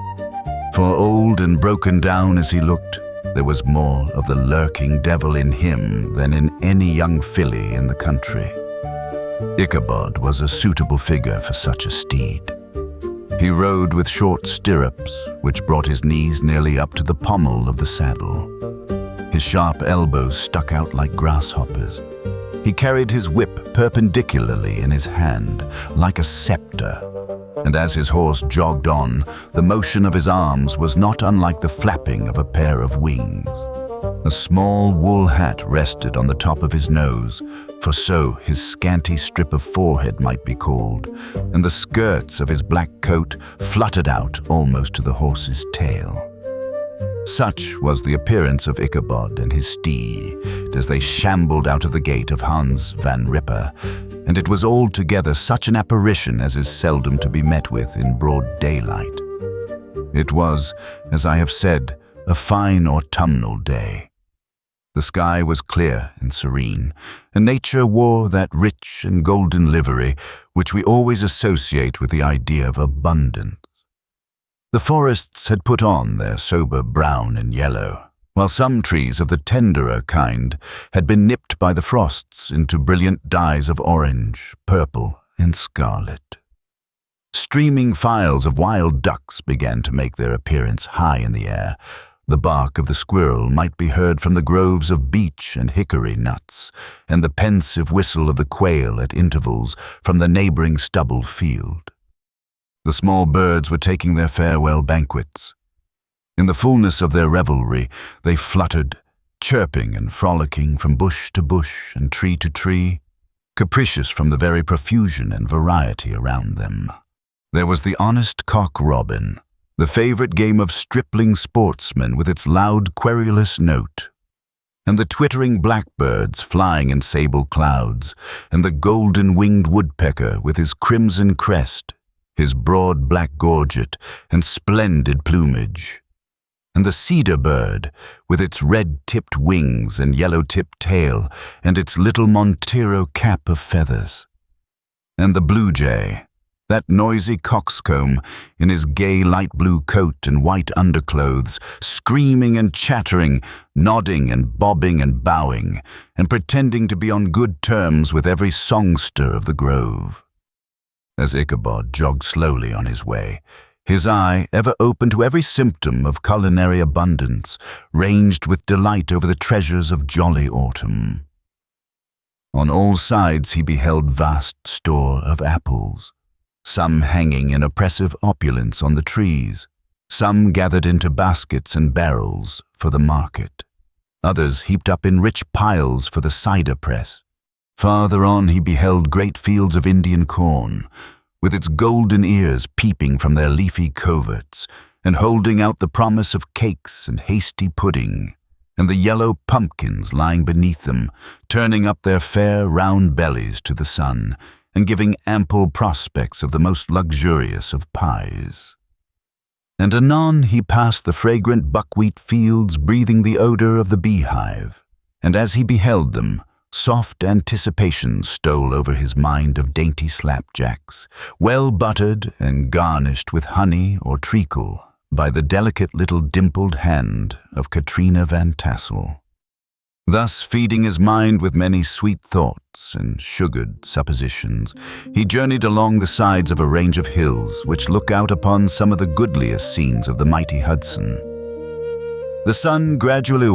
For old and broken down as he looked, there was more of the lurking devil in him than in any young filly in the country. Ichabod was a suitable figure for such a steed. He rode with short stirrups, which brought his knees nearly up to the pommel of the saddle. His sharp elbows stuck out like grasshoppers. He carried his whip perpendicularly in his hand, like a scepter, and as his horse jogged on, the motion of his arms was not unlike the flapping of a pair of wings. A small wool hat rested on the top of his nose, for so his scanty strip of forehead might be called, and the skirts of his black coat fluttered out almost to the horse's tail. Such was the appearance of Ichabod and his steed as they shambled out of the gate of Hans van Ripper, and it was altogether such an apparition as is seldom to be met with in broad daylight. It was, as I have said, a fine autumnal day. The sky was clear and serene, and nature wore that rich and golden livery which we always associate with the idea of abundance. The forests had put on their sober brown and yellow, while some trees of the tenderer kind had been nipped by the frosts into brilliant dyes of orange, purple, and scarlet. Streaming files of wild ducks began to make their appearance high in the air. The bark of the squirrel might be heard from the groves of beech and hickory nuts, and the pensive whistle of the quail at intervals from the neighboring stubble field. The small birds were taking their farewell banquets. In the fullness of their revelry, they fluttered, chirping and frolicking from bush to bush and tree to tree, capricious from the very profusion and variety around them. There was the honest cock-robin, the favorite game of stripling sportsmen with its loud querulous note, and the twittering blackbirds flying in sable clouds, and the golden-winged woodpecker with his crimson crest, his broad black gorget and splendid plumage, and the cedar bird with its red-tipped wings and yellow-tipped tail and its little Montero cap of feathers, and the blue jay, That noisy coxcomb, in his gay light blue coat and white underclothes, screaming and chattering, nodding and bobbing and bowing, and pretending to be on good terms with every songster of the grove. As Ichabod jogged slowly on his way, his eye, ever open to every symptom of culinary abundance, ranged with delight over the treasures of jolly autumn. On all sides he beheld vast store of apples, some hanging in oppressive opulence on the trees, some gathered into baskets and barrels for the market, others heaped up in rich piles for the cider press. Farther on he beheld great fields of Indian corn, with its golden ears peeping from their leafy coverts, and holding out the promise of cakes and hasty pudding, and the yellow pumpkins lying beneath them, turning up their fair round bellies to the sun, and giving ample prospects of the most luxurious of pies. And anon he passed the fragrant buckwheat fields breathing the odor of the beehive, and as he beheld them, soft anticipation stole over his mind of dainty slapjacks, well buttered and garnished with honey or treacle by the delicate little dimpled hand of Katrina Van Tassel. Thus, feeding his mind with many sweet thoughts and sugared suppositions, he journeyed along the sides of a range of hills which look out upon some of the goodliest scenes of the mighty Hudson. The sun gradually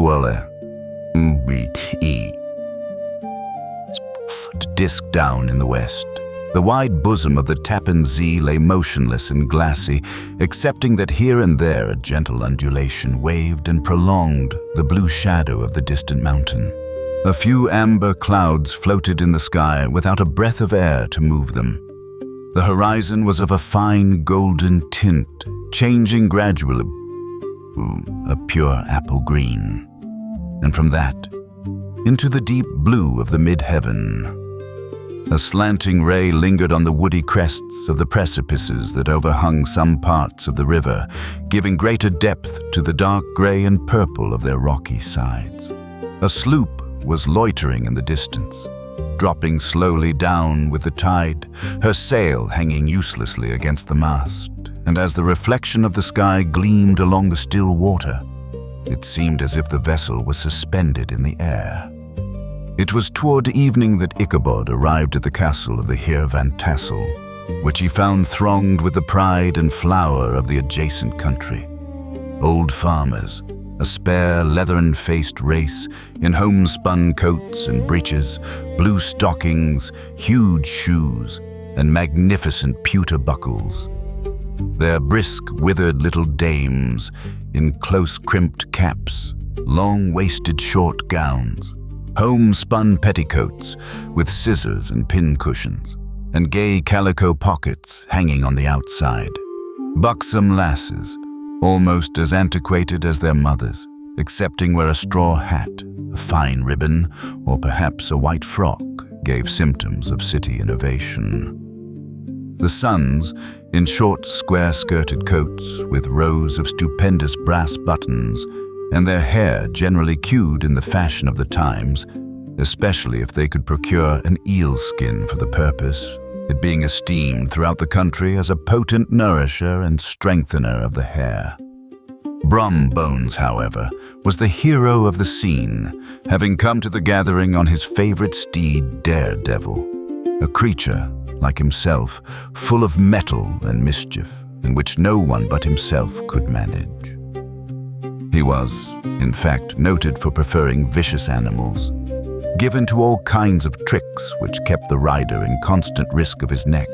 disk down in the west. The wide bosom of the Tappan Zee lay motionless and glassy, excepting that here and there a gentle undulation waved and prolonged the blue shadow of the distant mountain. A few amber clouds floated in the sky without a breath of air to move them. The horizon was of a fine golden tint, changing gradually a pure apple green, and from that into the deep blue of the mid-heaven. A slanting ray lingered on the woody crests of the precipices that overhung some parts of the river, giving greater depth to the dark gray and purple of their rocky sides. A sloop was loitering in the distance, dropping slowly down with the tide, her sail hanging uselessly against the mast, and as the reflection of the sky gleamed along the still water, it seemed as if the vessel was suspended in the air. It was toward evening that Ichabod arrived at the castle of the Heer Van Tassel, which he found thronged with the pride and flower of the adjacent country. Old farmers, a spare, leathern-faced race, in homespun coats and breeches, blue stockings, huge shoes, and magnificent pewter buckles. Their brisk, withered little dames, in close-crimped caps, long-waisted short gowns, homespun petticoats with scissors and pin-cushions, and gay calico pockets hanging on the outside. Buxom lasses, almost as antiquated as their mothers, excepting where a straw hat, a fine ribbon, or perhaps a white frock gave symptoms of city innovation. The sons, in short, square-skirted coats with rows of stupendous brass buttons, and their hair generally queued in the fashion of the times, especially if they could procure an eel skin for the purpose, it being esteemed throughout the country as a potent nourisher and strengthener of the hair. Brumbones, however, was the hero of the scene, having come to the gathering on his favorite steed, Daredevil, a creature, like himself, full of mettle and mischief, in which no one but himself could manage. He was, in fact, noted for preferring vicious animals, given to all kinds of tricks which kept the rider in constant risk of his neck,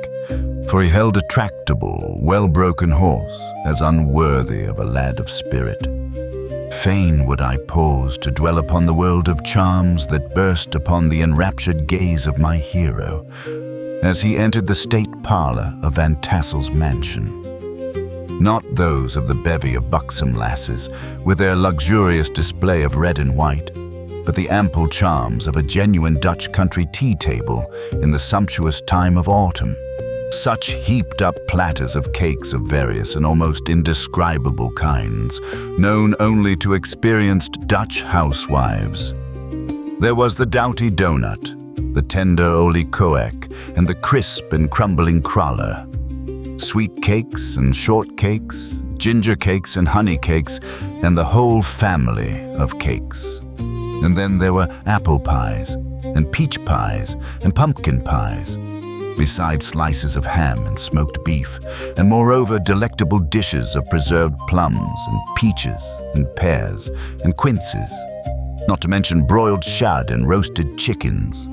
for he held a tractable, well-broken horse as unworthy of a lad of spirit. Fain would I pause to dwell upon the world of charms that burst upon the enraptured gaze of my hero as he entered the state parlor of Van Tassel's mansion. Not those of the bevy of buxom lasses, with their luxurious display of red and white, but the ample charms of a genuine Dutch country tea table in the sumptuous time of autumn. Such heaped-up platters of cakes of various and almost indescribable kinds, known only to experienced Dutch housewives. There was the doughty donut, the tender olie koek, and the crisp and crumbling cruller, Sweet cakes and shortcakes, ginger cakes and honey cakes, and the whole family of cakes. And then there were apple pies, and peach pies, and pumpkin pies, besides slices of ham and smoked beef, and moreover delectable dishes of preserved plums and peaches and pears and quinces, not to mention broiled shad and roasted chickens,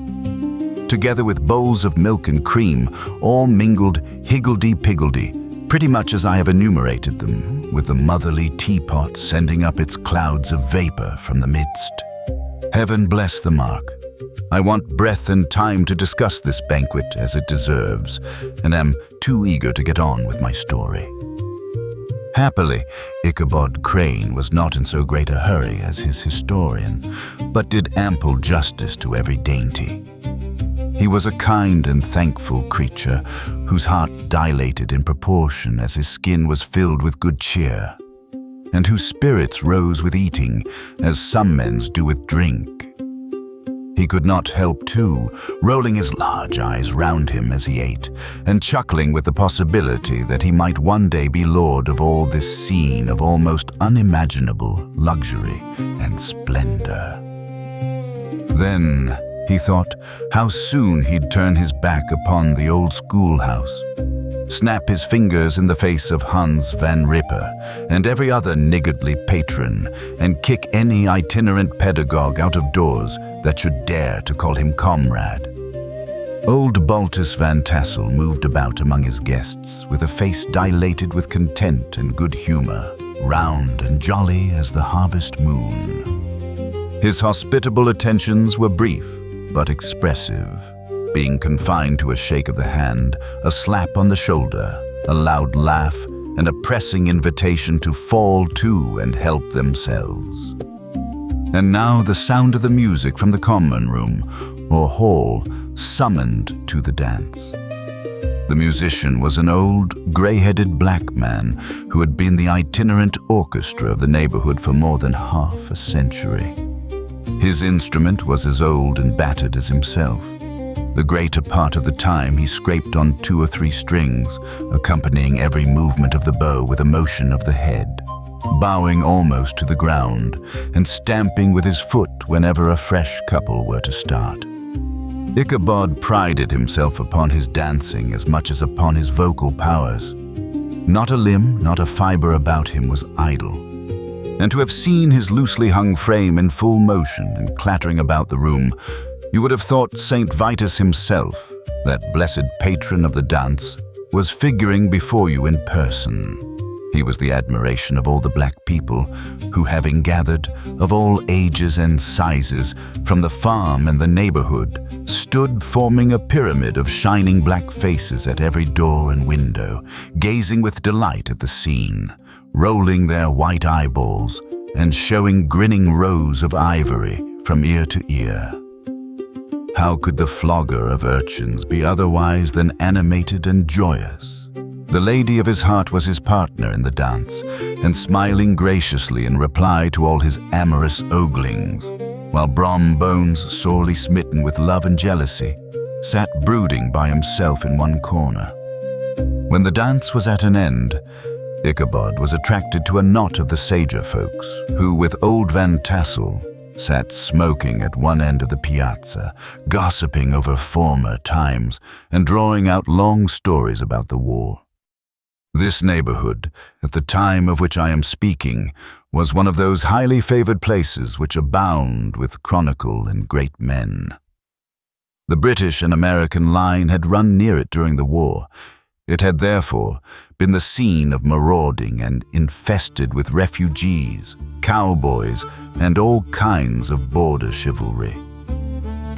together with bowls of milk and cream, all mingled higgledy-piggledy, pretty much as I have enumerated them, with the motherly teapot sending up its clouds of vapor from the midst. Heaven bless the mark. I want breath and time to discuss this banquet as it deserves, and am too eager to get on with my story. Happily, Ichabod Crane was not in so great a hurry as his historian, but did ample justice to every dainty. He was a kind and thankful creature, whose heart dilated in proportion as his skin was filled with good cheer, and whose spirits rose with eating, as some men's do with drink. He could not help, too, rolling his large eyes round him as he ate, and chuckling with the possibility that he might one day be lord of all this scene of almost unimaginable luxury and splendor. Then, he thought, how soon he'd turn his back upon the old schoolhouse, snap his fingers in the face of Hans van Ripper and every other niggardly patron, and kick any itinerant pedagogue out of doors that should dare to call him comrade. Old Baltus Van Tassel moved about among his guests with a face dilated with content and good humor, round and jolly as the harvest moon. His hospitable attentions were brief but expressive, being confined to a shake of the hand, a slap on the shoulder, a loud laugh, and a pressing invitation to fall to and help themselves. And now the sound of the music from the common room or hall summoned to the dance. The musician was an old, gray-headed black man who had been the itinerant orchestra of the neighborhood for more than half a century. His instrument was as old and battered as himself. The greater part of the time he scraped on 2 or 3 strings, accompanying every movement of the bow with a motion of the head, bowing almost to the ground and stamping with his foot whenever a fresh couple were to start. Ichabod prided himself upon his dancing as much as upon his vocal powers. Not a limb, not a fiber about him was idle. And to have seen his loosely hung frame in full motion and clattering about the room, you would have thought St. Vitus himself, that blessed patron of the dance, was figuring before you in person. He was the admiration of all the black people, who, having gathered, of all ages and sizes, from the farm and the neighborhood, stood forming a pyramid of shining black faces at every door and window, gazing with delight at the scene, rolling their white eyeballs, and showing grinning rows of ivory from ear to ear. How could the flogger of urchins be otherwise than animated and joyous? The lady of his heart was his partner in the dance, and smiling graciously in reply to all his amorous oglings, while Brom Bones, sorely smitten with love and jealousy, sat brooding by himself in one corner. When the dance was at an end, Ichabod was attracted to a knot of the sager folks, who, with old Van Tassel, sat smoking at one end of the piazza, gossiping over former times and drawing out long stories about the war. This neighborhood, at the time of which I am speaking, was one of those highly favored places which abound with chronicle and great men. The British and American line had run near it during the war. It had therefore been the scene of marauding and infested with refugees, cowboys, and all kinds of border chivalry.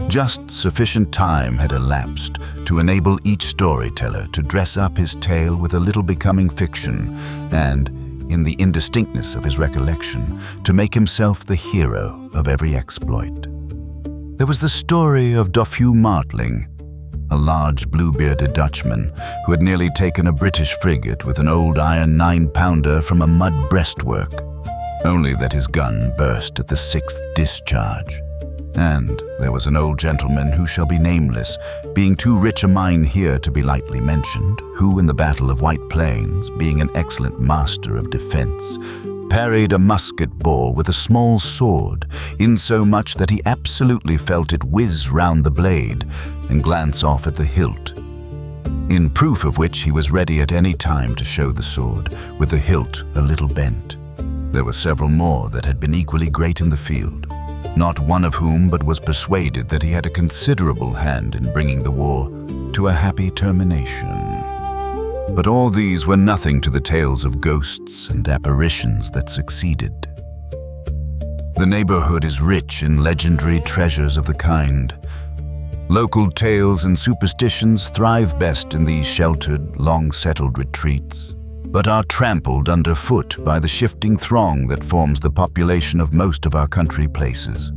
Just sufficient time had elapsed to enable each storyteller to dress up his tale with a little becoming fiction and, in the indistinctness of his recollection, to make himself the hero of every exploit. There was the story of Dofue Martling, a large blue-bearded Dutchman who had nearly taken a British frigate with an old iron 9-pounder from a mud breastwork, only that his gun burst at the 6th discharge. And there was an old gentleman who shall be nameless, being too rich a mine here to be lightly mentioned, who in the Battle of White Plains, being an excellent master of defense, parried a musket ball with a small sword, insomuch that he absolutely felt it whiz round the blade and glance off at the hilt, in proof of which he was ready at any time to show the sword, with the hilt a little bent. There were several more that had been equally great in the field, not one of whom but was persuaded that he had a considerable hand in bringing the war to a happy termination. But all these were nothing to the tales of ghosts and apparitions that succeeded. The neighborhood is rich in legendary treasures of the kind. Local tales and superstitions thrive best in these sheltered, long-settled retreats, but are trampled underfoot by the shifting throng that forms the population of most of our country places.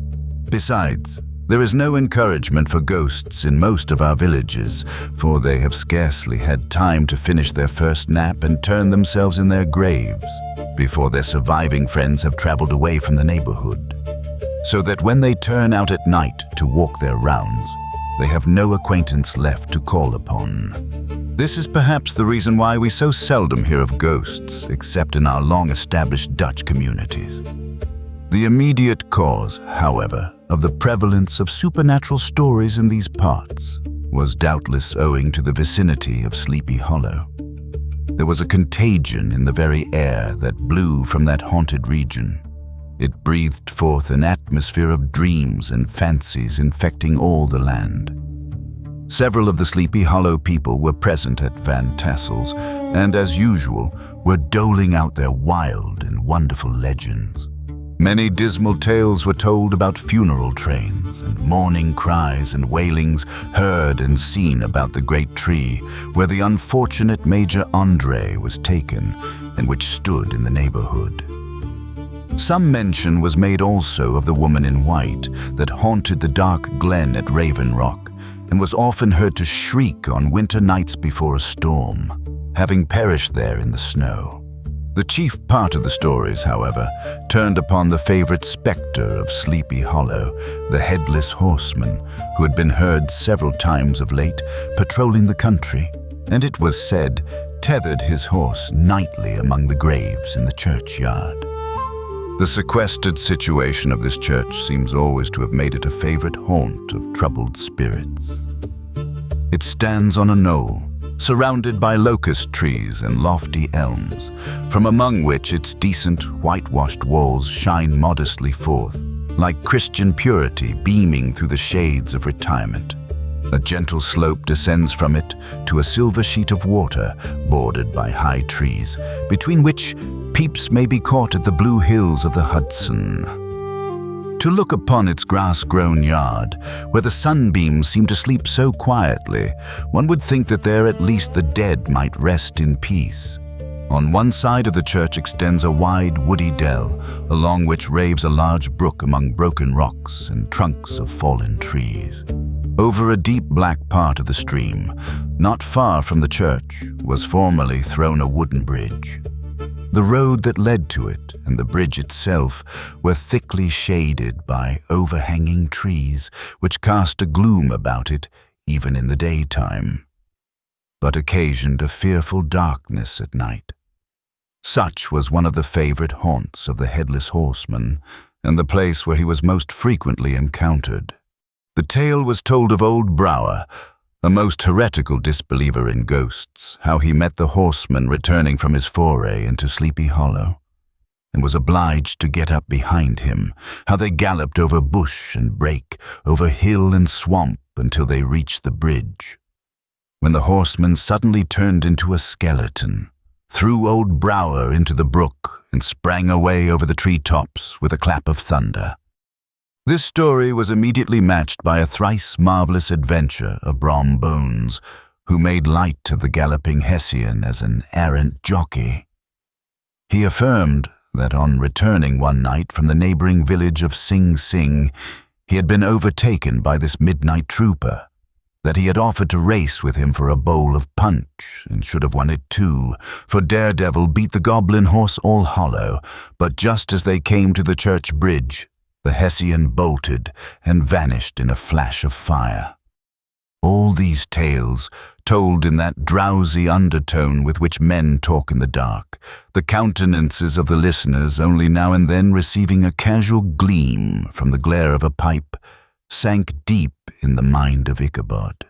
Besides, there is no encouragement for ghosts in most of our villages, for they have scarcely had time to finish their first nap and turn themselves in their graves before their surviving friends have traveled away from the neighborhood, so that when they turn out at night to walk their rounds, they have no acquaintance left to call upon. This is perhaps the reason why we so seldom hear of ghosts except in our long-established Dutch communities. The immediate cause, however, of the prevalence of supernatural stories in these parts was doubtless owing to the vicinity of Sleepy Hollow. There was a contagion in the very air that blew from that haunted region. It breathed forth an atmosphere of dreams and fancies infecting all the land. Several of the Sleepy Hollow people were present at Van Tassel's, and as usual, were doling out their wild and wonderful legends. Many dismal tales were told about funeral trains and mourning cries and wailings heard and seen about the great tree where the unfortunate Major Andre was taken and which stood in the neighborhood. Some mention was made also of the woman in white that haunted the dark glen at Raven Rock and was often heard to shriek on winter nights before a storm, having perished there in the snow. The chief part of the stories, however, turned upon the favorite specter of Sleepy Hollow, the headless horseman, who had been heard several times of late patrolling the country, and it was said tethered his horse nightly among the graves in the churchyard. The sequestered situation of this church seems always to have made it a favorite haunt of troubled spirits. It stands on a knoll, surrounded by locust trees and lofty elms, from among which its decent, whitewashed walls shine modestly forth, like Christian purity beaming through the shades of retirement. A gentle slope descends from it to a silver sheet of water bordered by high trees, between which peeps may be caught at the blue hills of the Hudson. To look upon its grass-grown yard, where the sunbeams seem to sleep so quietly, one would think that there at least the dead might rest in peace. On one side of the church extends a wide woody dell, along which raves a large brook among broken rocks and trunks of fallen trees. Over a deep black part of the stream, not far from the church, was formerly thrown a wooden bridge. The road that led to it and the bridge itself were thickly shaded by overhanging trees, which cast a gloom about it even in the daytime, but occasioned a fearful darkness at night. Such was one of the favorite haunts of the Headless Horseman, and the place where he was most frequently encountered. The tale was told of old Brouwer, a most heretical disbeliever in ghosts, how he met the horseman returning from his foray into Sleepy Hollow, and was obliged to get up behind him, how they galloped over bush and brake, over hill and swamp until they reached the bridge, when the horseman suddenly turned into a skeleton, threw old Brouwer into the brook, and sprang away over the tree-tops with a clap of thunder. This story was immediately matched by a thrice marvelous adventure of Brom Bones, who made light of the galloping Hessian as an arrant jockey. He affirmed that on returning one night from the neighboring village of Sing Sing, he had been overtaken by this midnight trooper, that he had offered to race with him for a bowl of punch, and should have won it too, for Daredevil beat the goblin horse all hollow, but just as they came to the church bridge, The Hessian bolted and vanished in a flash of fire. All these tales, told in that drowsy undertone with which men talk in the dark, the countenances of the listeners only now and then receiving a casual gleam from the glare of a pipe, sank deep in the mind of Ichabod.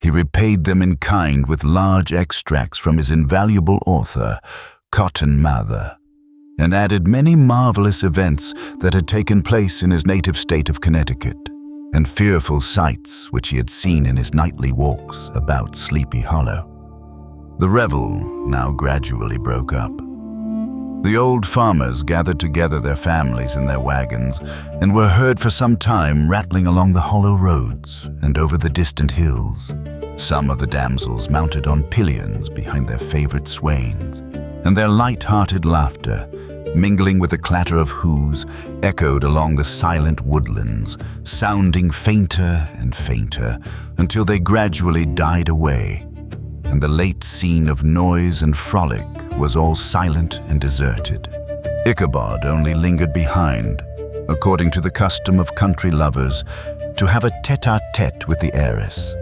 He repaid them in kind with large extracts from his invaluable author, Cotton Mather, and added many marvelous events that had taken place in his native state of Connecticut, and fearful sights which he had seen in his nightly walks about Sleepy Hollow. The revel now gradually broke up. The old farmers gathered together their families in their wagons and were heard for some time rattling along the hollow roads and over the distant hills, some of the damsels mounted on pillions behind their favorite swains, and their light-hearted laughter, mingling with the clatter of hoofs, echoed along the silent woodlands, sounding fainter and fainter until they gradually died away, and the late scene of noise and frolic was all silent and deserted. Ichabod only lingered behind, according to the custom of country lovers, to have a tête-à-tête with the heiress,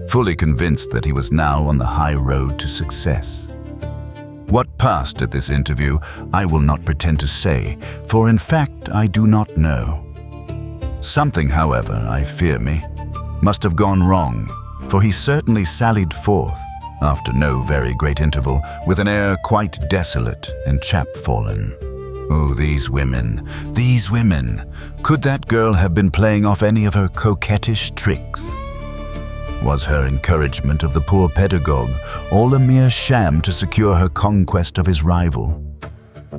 fully convinced that he was now on the high road to success. What passed at this interview I will not pretend to say, for in fact I do not know. Something, however, I fear me, must have gone wrong, for he certainly sallied forth, after no very great interval, with an air quite desolate and chapfallen. Oh, these women, these women! Could that girl have been playing off any of her coquettish tricks? Was her encouragement of the poor pedagogue all a mere sham to secure her conquest of his rival?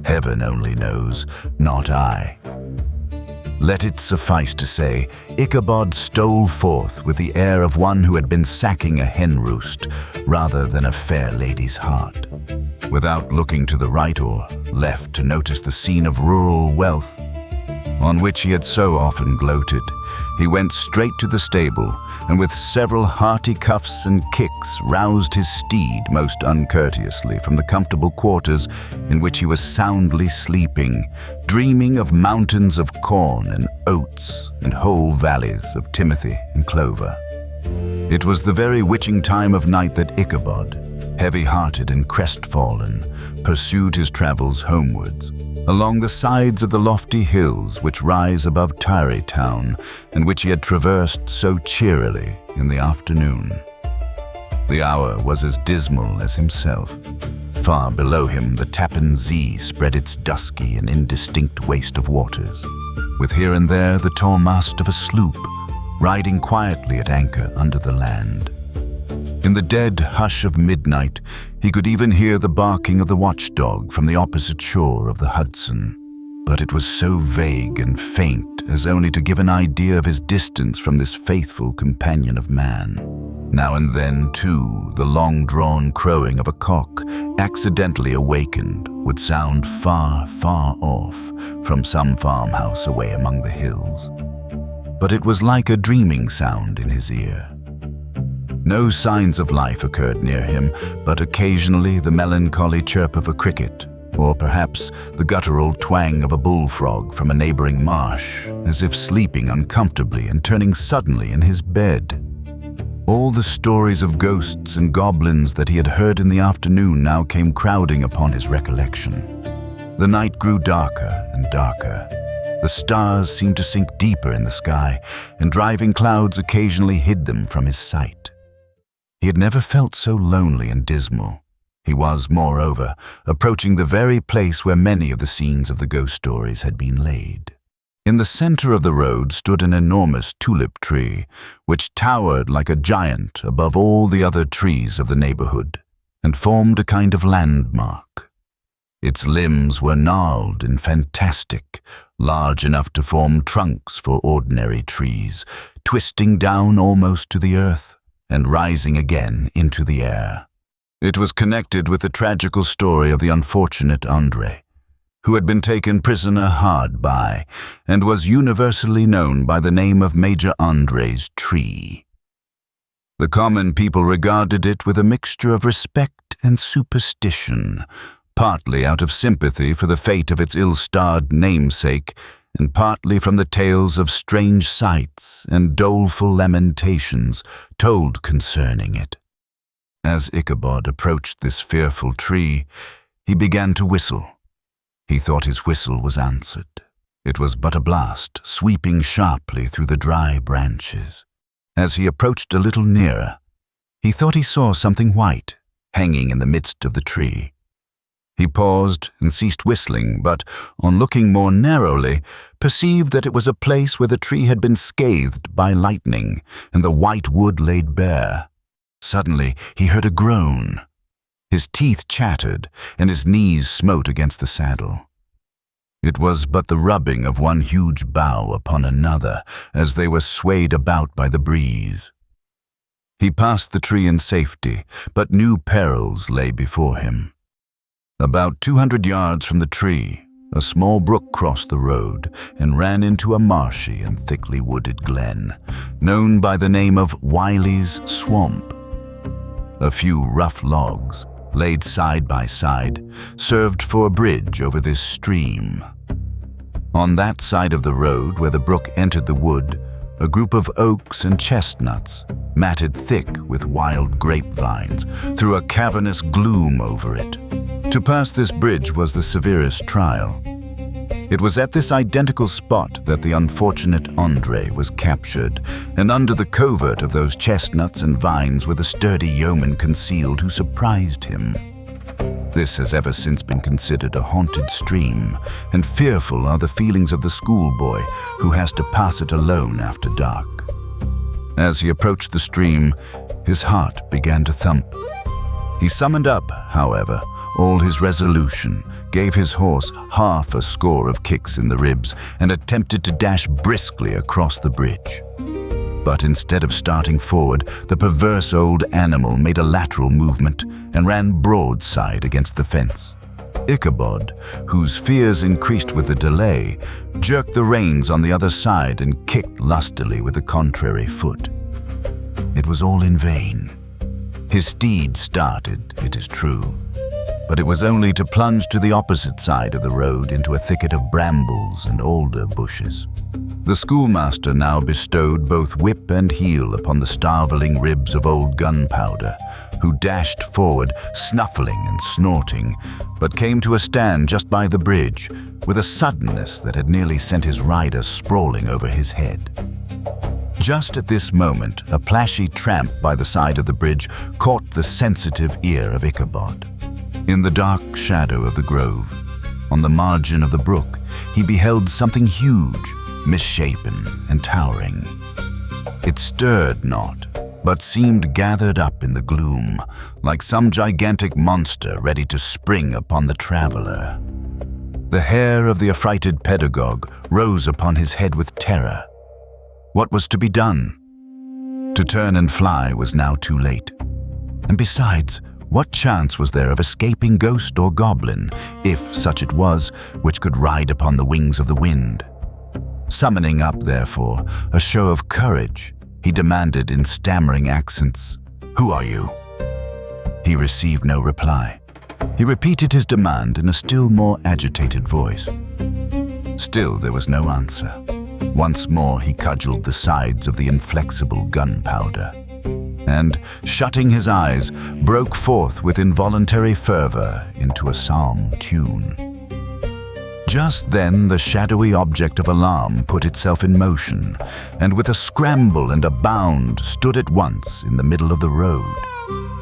Heaven only knows, not I. Let it suffice to say, Ichabod stole forth with the air of one who had been sacking a hen roost rather than a fair lady's heart. Without looking to the right or left to notice the scene of rural wealth on which he had so often gloated, he went straight to the stable, and with several hearty cuffs and kicks roused his steed most uncourteously from the comfortable quarters in which he was soundly sleeping, dreaming of mountains of corn and oats and whole valleys of timothy and clover. It was the very witching time of night that Ichabod, heavy-hearted and crestfallen, pursued his travels homewards, along the sides of the lofty hills which rise above Tarrytown, and which he had traversed so cheerily in the afternoon. The hour was as dismal as himself. Far below him the Tappan Zee spread its dusky and indistinct waste of waters, with here and there the tall mast of a sloop, riding quietly at anchor under the land. In the dead hush of midnight, he could even hear the barking of the watchdog from the opposite shore of the Hudson, but it was so vague and faint as only to give an idea of his distance from this faithful companion of man. Now and then, too, the long-drawn crowing of a cock, accidentally awakened, would sound far, far off from some farmhouse away among the hills. But it was like a dreaming sound in his ear. No signs of life occurred near him, but occasionally the melancholy chirp of a cricket, or perhaps the guttural twang of a bullfrog from a neighboring marsh, as if sleeping uncomfortably and turning suddenly in his bed. All the stories of ghosts and goblins that he had heard in the afternoon now came crowding upon his recollection. The night grew darker and darker. The stars seemed to sink deeper in the sky, and driving clouds occasionally hid them from his sight. He had never felt so lonely and dismal. He was, moreover, approaching the very place where many of the scenes of the ghost stories had been laid. In the center of the road stood an enormous tulip tree, which towered like a giant above all the other trees of the neighborhood, and formed a kind of landmark. Its limbs were gnarled and fantastic, large enough to form trunks for ordinary trees, twisting down almost to the earth, and rising again into the air. It was connected with the tragical story of the unfortunate André, who had been taken prisoner hard by, and was universally known by the name of Major André's tree. The common people regarded it with a mixture of respect and superstition, partly out of sympathy for the fate of its ill-starred namesake, and partly from the tales of strange sights and doleful lamentations told concerning it. As Ichabod approached this fearful tree, he began to whistle. He thought his whistle was answered. It was but a blast, sweeping sharply through the dry branches. As he approached a little nearer, he thought he saw something white hanging in the midst of the tree. He paused and ceased whistling, but, on looking more narrowly, perceived that it was a place where the tree had been scathed by lightning, and the white wood laid bare. Suddenly he heard a groan. His teeth chattered, and his knees smote against the saddle. It was but the rubbing of one huge bough upon another as they were swayed about by the breeze. He passed the tree in safety, but new perils lay before him. About 200 yards from the tree, a small brook crossed the road and ran into a marshy and thickly wooded glen, known by the name of Wiley's Swamp. A few rough logs, laid side by side, served for a bridge over this stream. On that side of the road where the brook entered the wood, a group of oaks and chestnuts, matted thick with wild grapevines, threw a cavernous gloom over it. To pass this bridge was the severest trial. It was at this identical spot that the unfortunate André was captured, and under the covert of those chestnuts and vines were the sturdy yeomen concealed who surprised him. This has ever since been considered a haunted stream, and fearful are the feelings of the schoolboy who has to pass it alone after dark. As he approached the stream, his heart began to thump. He summoned up, however, all his resolution, gave his horse half a score of kicks in the ribs, and attempted to dash briskly across the bridge. But instead of starting forward, the perverse old animal made a lateral movement and ran broadside against the fence. Ichabod, whose fears increased with the delay, jerked the reins on the other side and kicked lustily with the contrary foot. It was all in vain. His steed started, it is true, but it was only to plunge to the opposite side of the road into a thicket of brambles and alder bushes. The schoolmaster now bestowed both whip and heel upon the starveling ribs of old Gunpowder, who dashed forward, snuffling and snorting, but came to a stand just by the bridge, with a suddenness that had nearly sent his rider sprawling over his head. Just at this moment, a plashy tramp by the side of the bridge caught the sensitive ear of Ichabod. In the dark shadow of the grove, on the margin of the brook, he beheld something huge, misshapen and towering. It stirred not, but seemed gathered up in the gloom, like some gigantic monster ready to spring upon the traveler. The hair of the affrighted pedagogue rose upon his head with terror. What was to be done? To turn and fly was now too late. And besides, what chance was there of escaping ghost or goblin, if such it was, which could ride upon the wings of the wind? Summoning up, therefore, a show of courage, he demanded in stammering accents, "Who are you?" He received no reply. He repeated his demand in a still more agitated voice. Still there was no answer. Once more he cudgeled the sides of the inflexible Gunpowder, and, shutting his eyes, broke forth with involuntary fervor into a psalm tune. Just then the shadowy object of alarm put itself in motion, and with a scramble and a bound stood at once in the middle of the road.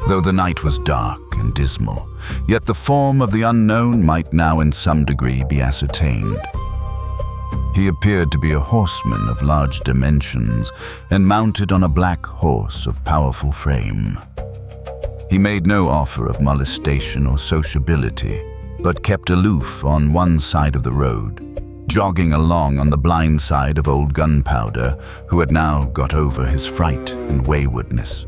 Though the night was dark and dismal, yet the form of the unknown might now in some degree be ascertained. He appeared to be a horseman of large dimensions, and mounted on a black horse of powerful frame. He made no offer of molestation or sociability, but kept aloof on one side of the road, jogging along on the blind side of old Gunpowder, who had now got over his fright and waywardness.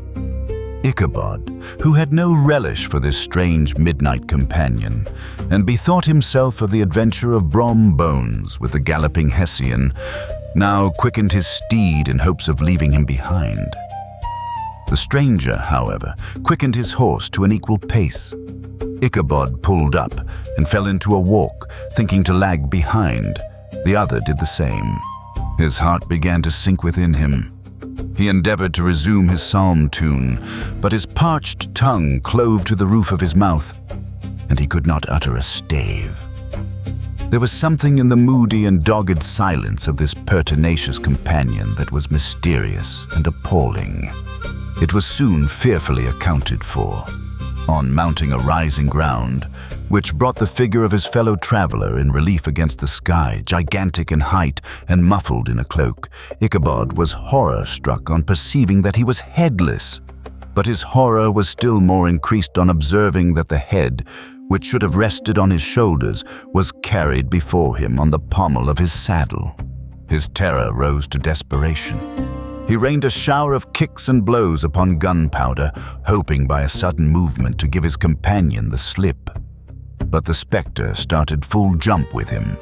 Ichabod, who had no relish for this strange midnight companion, and bethought himself of the adventure of Brom Bones with the galloping Hessian, now quickened his steed in hopes of leaving him behind. The stranger, however, quickened his horse to an equal pace. Ichabod pulled up and fell into a walk, thinking to lag behind. The other did the same. His heart began to sink within him. He endeavored to resume his psalm tune, but his parched tongue clove to the roof of his mouth, and he could not utter a stave. There was something in the moody and dogged silence of this pertinacious companion that was mysterious and appalling. It was soon fearfully accounted for. On mounting a rising ground, which brought the figure of his fellow traveler in relief against the sky, gigantic in height and muffled in a cloak, Ichabod was horror-struck on perceiving that he was headless. But his horror was still more increased on observing that the head, which should have rested on his shoulders, was carried before him on the pommel of his saddle. His terror rose to desperation. He rained a shower of kicks and blows upon Gunpowder, hoping by a sudden movement to give his companion the slip. But the spectre started full jump with him.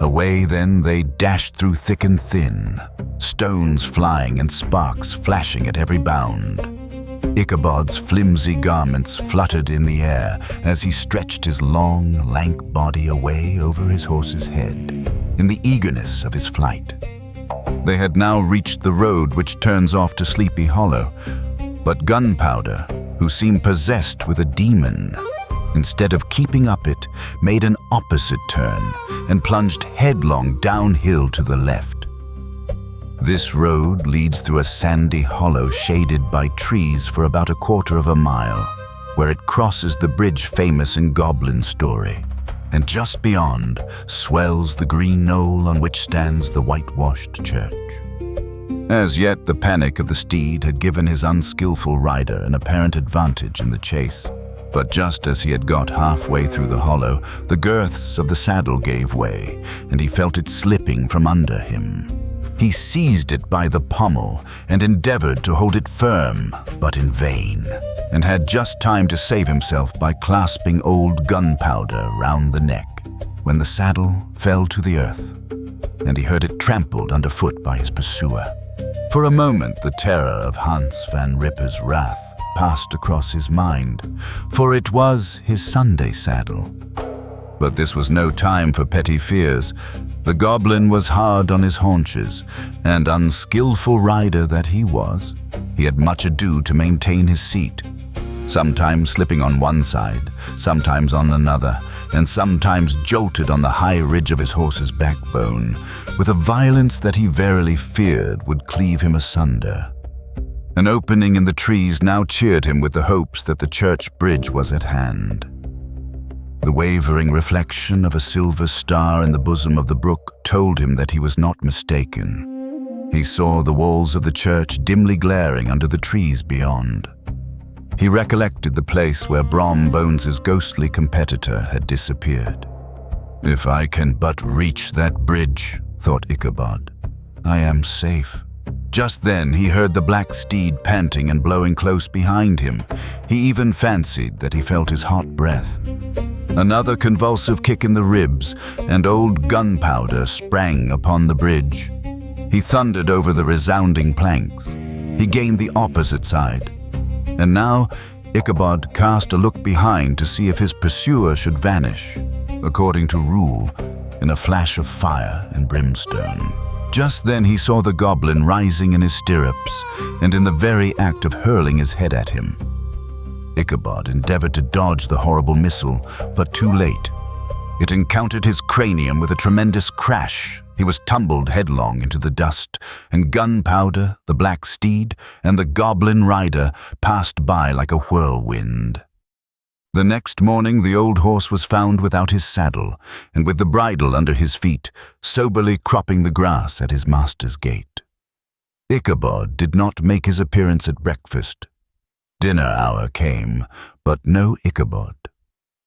Away then they dashed through thick and thin, stones flying and sparks flashing at every bound. Ichabod's flimsy garments fluttered in the air as he stretched his long, lank body away over his horse's head, in the eagerness of his flight. They had now reached the road which turns off to Sleepy Hollow, but Gunpowder, who seemed possessed with a demon, instead of keeping up it, made an opposite turn and plunged headlong downhill to the left. This road leads through a sandy hollow shaded by trees for about a quarter of a mile, where it crosses the bridge famous in Goblin story, and just beyond swells the green knoll on which stands the whitewashed church. As yet, the panic of the steed had given his unskillful rider an apparent advantage in the chase, but just as he had got halfway through the hollow, the girths of the saddle gave way, and he felt it slipping from under him. He seized it by the pommel and endeavored to hold it firm, but in vain, and had just time to save himself by clasping old Gunpowder round the neck, when the saddle fell to the earth, and he heard it trampled underfoot by his pursuer. For a moment the terror of Hans Van Ripper's wrath passed across his mind, for it was his Sunday saddle. But this was no time for petty fears. The goblin was hard on his haunches, and unskillful rider that he was, he had much ado to maintain his seat, sometimes slipping on one side, sometimes on another, and sometimes jolted on the high ridge of his horse's backbone, with a violence that he verily feared would cleave him asunder. An opening in the trees now cheered him with the hopes that the church bridge was at hand. The wavering reflection of a silver star in the bosom of the brook told him that he was not mistaken. He saw the walls of the church dimly glaring under the trees beyond. He recollected the place where Brom Bones's ghostly competitor had disappeared. "If I can but reach that bridge," thought Ichabod, "I am safe." Just then he heard the black steed panting and blowing close behind him. He even fancied that he felt his hot breath. Another convulsive kick in the ribs, and old Gunpowder sprang upon the bridge. He thundered over the resounding planks. He gained the opposite side. And now Ichabod cast a look behind to see if his pursuer should vanish, according to rule, in a flash of fire and brimstone. Just then he saw the goblin rising in his stirrups, and in the very act of hurling his head at him. Ichabod endeavored to dodge the horrible missile, but too late. It encountered his cranium with a tremendous crash. He was tumbled headlong into the dust, and Gunpowder, the black steed, and the goblin rider passed by like a whirlwind. The next morning the old horse was found without his saddle, and with the bridle under his feet, soberly cropping the grass at his master's gate. Ichabod did not make his appearance at breakfast. Dinner hour came, but no Ichabod.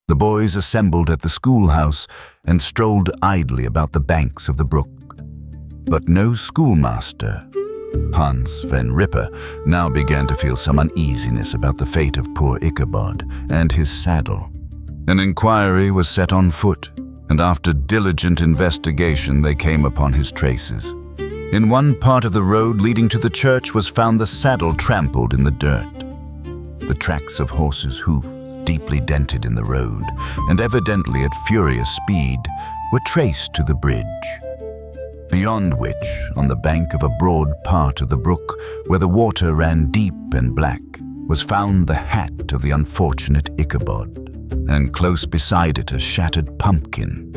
The boys assembled at the schoolhouse and strolled idly about the banks of the brook. But no schoolmaster. Hans Van Ripper now began to feel some uneasiness about the fate of poor Ichabod and his saddle. An inquiry was set on foot, and after diligent investigation they came upon his traces. In one part of the road leading to the church was found the saddle trampled in the dirt. The tracks of horses' hoofs, deeply dented in the road, and evidently at furious speed, were traced to the bridge. beyond which, on the bank of a broad part of the brook where the water ran deep and black, was found the hat of the unfortunate Ichabod, and close beside it a shattered pumpkin.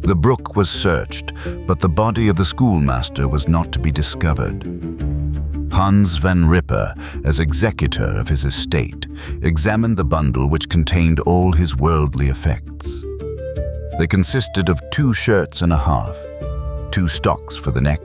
The brook was searched, but the body of the schoolmaster was not to be discovered. Hans van Ripper, as executor of his estate, examined the bundle which contained all his worldly effects. They consisted of 2 shirts and a half, 2 stocks for the neck,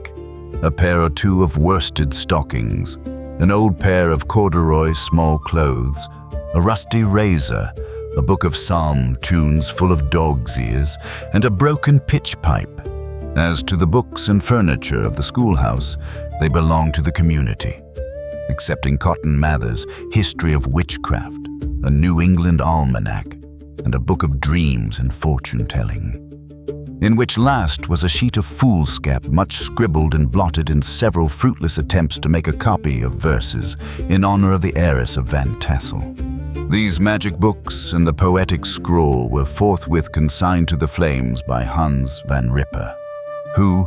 a pair or 2 of worsted stockings, an old pair of corduroy small clothes, a rusty razor, a book of psalm tunes full of dog's ears, and a broken pitch pipe. As to the books and furniture of the schoolhouse, they belonged to the community, excepting Cotton Mather's History of Witchcraft, a New England almanac, and a book of dreams and fortune-telling, in which last was a sheet of foolscap much scribbled and blotted in several fruitless attempts to make a copy of verses in honor of the heiress of Van Tassel. These magic books and the poetic scroll were forthwith consigned to the flames by Hans van Ripper, who,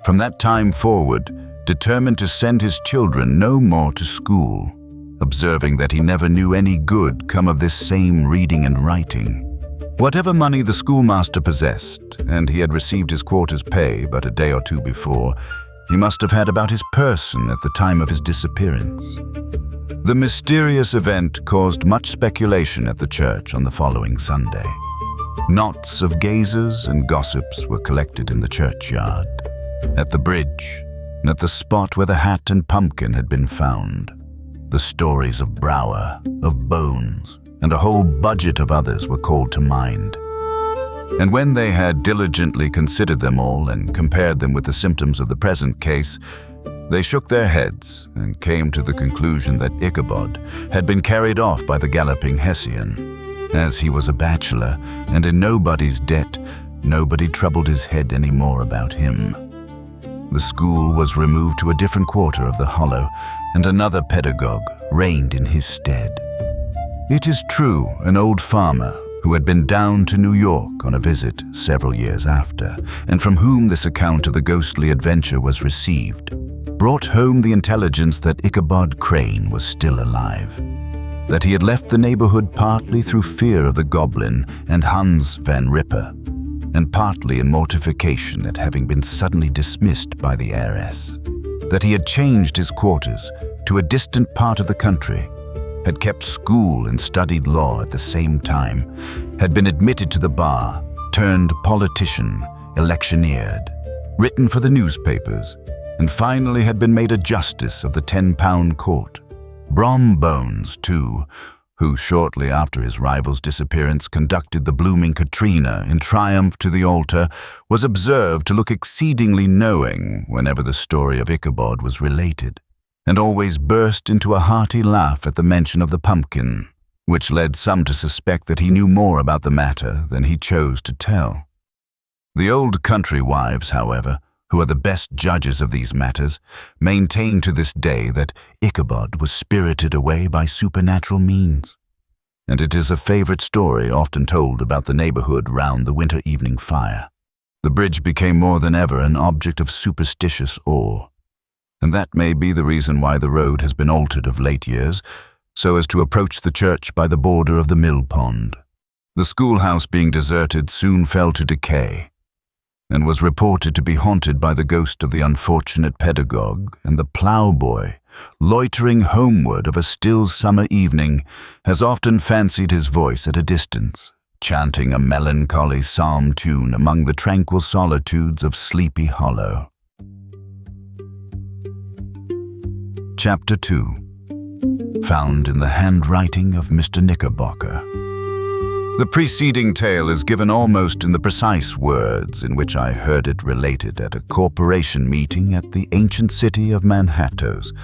from that time forward, determined to send his children no more to school, observing that he never knew any good come of this same reading and writing. Whatever money the schoolmaster possessed, and he had received his quarter's pay but a day or 2 before, he must have had about his person at the time of his disappearance. The mysterious event caused much speculation at the church on the following Sunday. Knots of gazers and gossips were collected in the churchyard, at the bridge, and at the spot where the hat and pumpkin had been found. The stories of Brower, of Bones, and a whole budget of others were called to mind. And when they had diligently considered them all and compared them with the symptoms of the present case, they shook their heads and came to the conclusion that Ichabod had been carried off by the galloping Hessian. As he was a bachelor and in nobody's debt, nobody troubled his head any more about him. The school was removed to a different quarter of the hollow, and another pedagogue reigned in his stead. It is true, an old farmer, who had been down to New York on a visit several years after, and from whom this account of the ghostly adventure was received, brought home the intelligence that Ichabod Crane was still alive, that he had left the neighborhood partly through fear of the goblin and Hans van Ripper, and partly in mortification at having been suddenly dismissed by the heiress, that he had changed his quarters to a distant part of the country, had kept school and studied law at the same time, had been admitted to the bar, turned politician, electioneered, written for the newspapers, and finally had been made a justice of the 10-pound court. Brom Bones, too, who shortly after his rival's disappearance conducted the blooming Katrina in triumph to the altar, was observed to look exceedingly knowing whenever the story of Ichabod was related, and always burst into a hearty laugh at the mention of the pumpkin, which led some to suspect that he knew more about the matter than he chose to tell. The old country wives, however, who are the best judges of these matters, maintain to this day that Ichabod was spirited away by supernatural means, and it is a favorite story often told about the neighborhood round the winter evening fire. The bridge became more than ever an object of superstitious awe, and that may be the reason why the road has been altered of late years, so as to approach the church by the border of the mill pond. The schoolhouse being deserted soon fell to decay, and was reported to be haunted by the ghost of the unfortunate pedagogue, and the ploughboy, loitering homeward of a still summer evening, has often fancied his voice at a distance, chanting a melancholy psalm tune among the tranquil solitudes of Sleepy Hollow. Chapter 2. Found in the handwriting of Mr. Knickerbocker. The preceding tale is given almost in the precise words in which I heard it related at a corporation meeting at the ancient city of Manhattoes,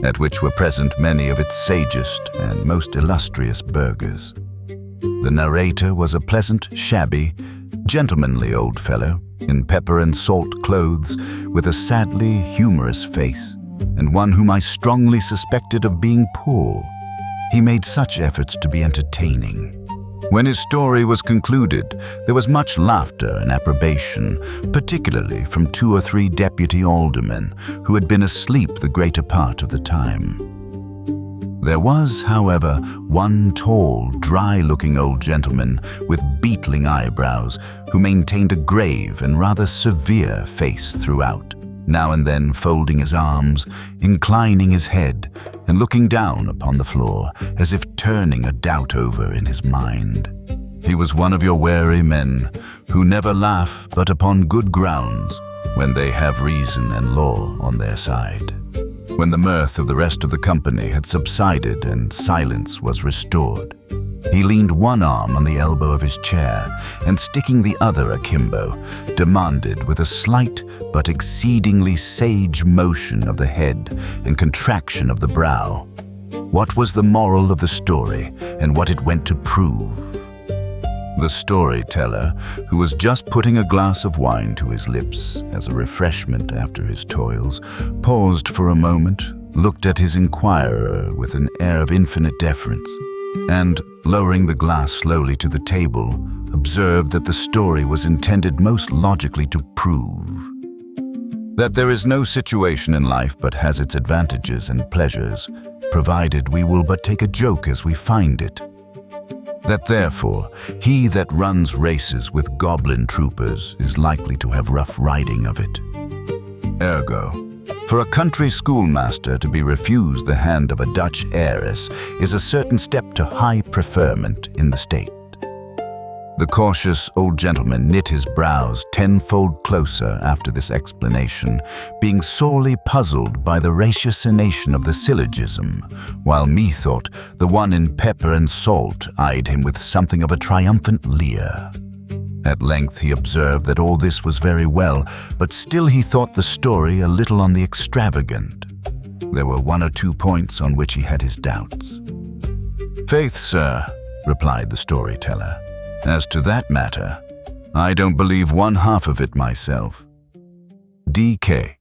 at which were present many of its sagest and most illustrious burghers. The narrator was a pleasant, shabby, gentlemanly old fellow, in pepper and salt clothes, with a sadly humorous face, and one whom I strongly suspected of being poor. He made such efforts to be entertaining. When his story was concluded, there was much laughter and approbation, particularly from 2 or 3 deputy aldermen who had been asleep the greater part of the time. There was, however, one tall, dry-looking old gentleman with beetling eyebrows who maintained a grave and rather severe face throughout, now and then folding his arms, inclining his head, and looking down upon the floor as if turning a doubt over in his mind. He was one of your wary men who never laugh but upon good grounds when they have reason and law on their side. When the mirth of the rest of the company had subsided and silence was restored, he leaned one arm on the elbow of his chair and, sticking the other akimbo, demanded with a slight but exceedingly sage motion of the head and contraction of the brow, what was the moral of the story and what it went to prove. The storyteller, who was just putting a glass of wine to his lips as a refreshment after his toils, paused for a moment, looked at his inquirer with an air of infinite deference, and, lowering the glass slowly to the table, observed that the story was intended most logically to prove that there is no situation in life but has its advantages and pleasures, provided we will but take a joke as we find it. That therefore, he that runs races with goblin troopers is likely to have rough riding of it. Ergo, for a country schoolmaster to be refused the hand of a Dutch heiress is a certain step to high preferment in the state. The cautious old gentleman knit his brows tenfold closer after this explanation, being sorely puzzled by the ratiocination of the syllogism, while methought the one in pepper and salt eyed him with something of a triumphant leer. At length he observed that all this was very well, but still he thought the story a little on the extravagant. There were 1 or 2 points on which he had his doubts. "Faith, sir," replied the storyteller, "as to that matter, I don't believe one half of it myself. D.K.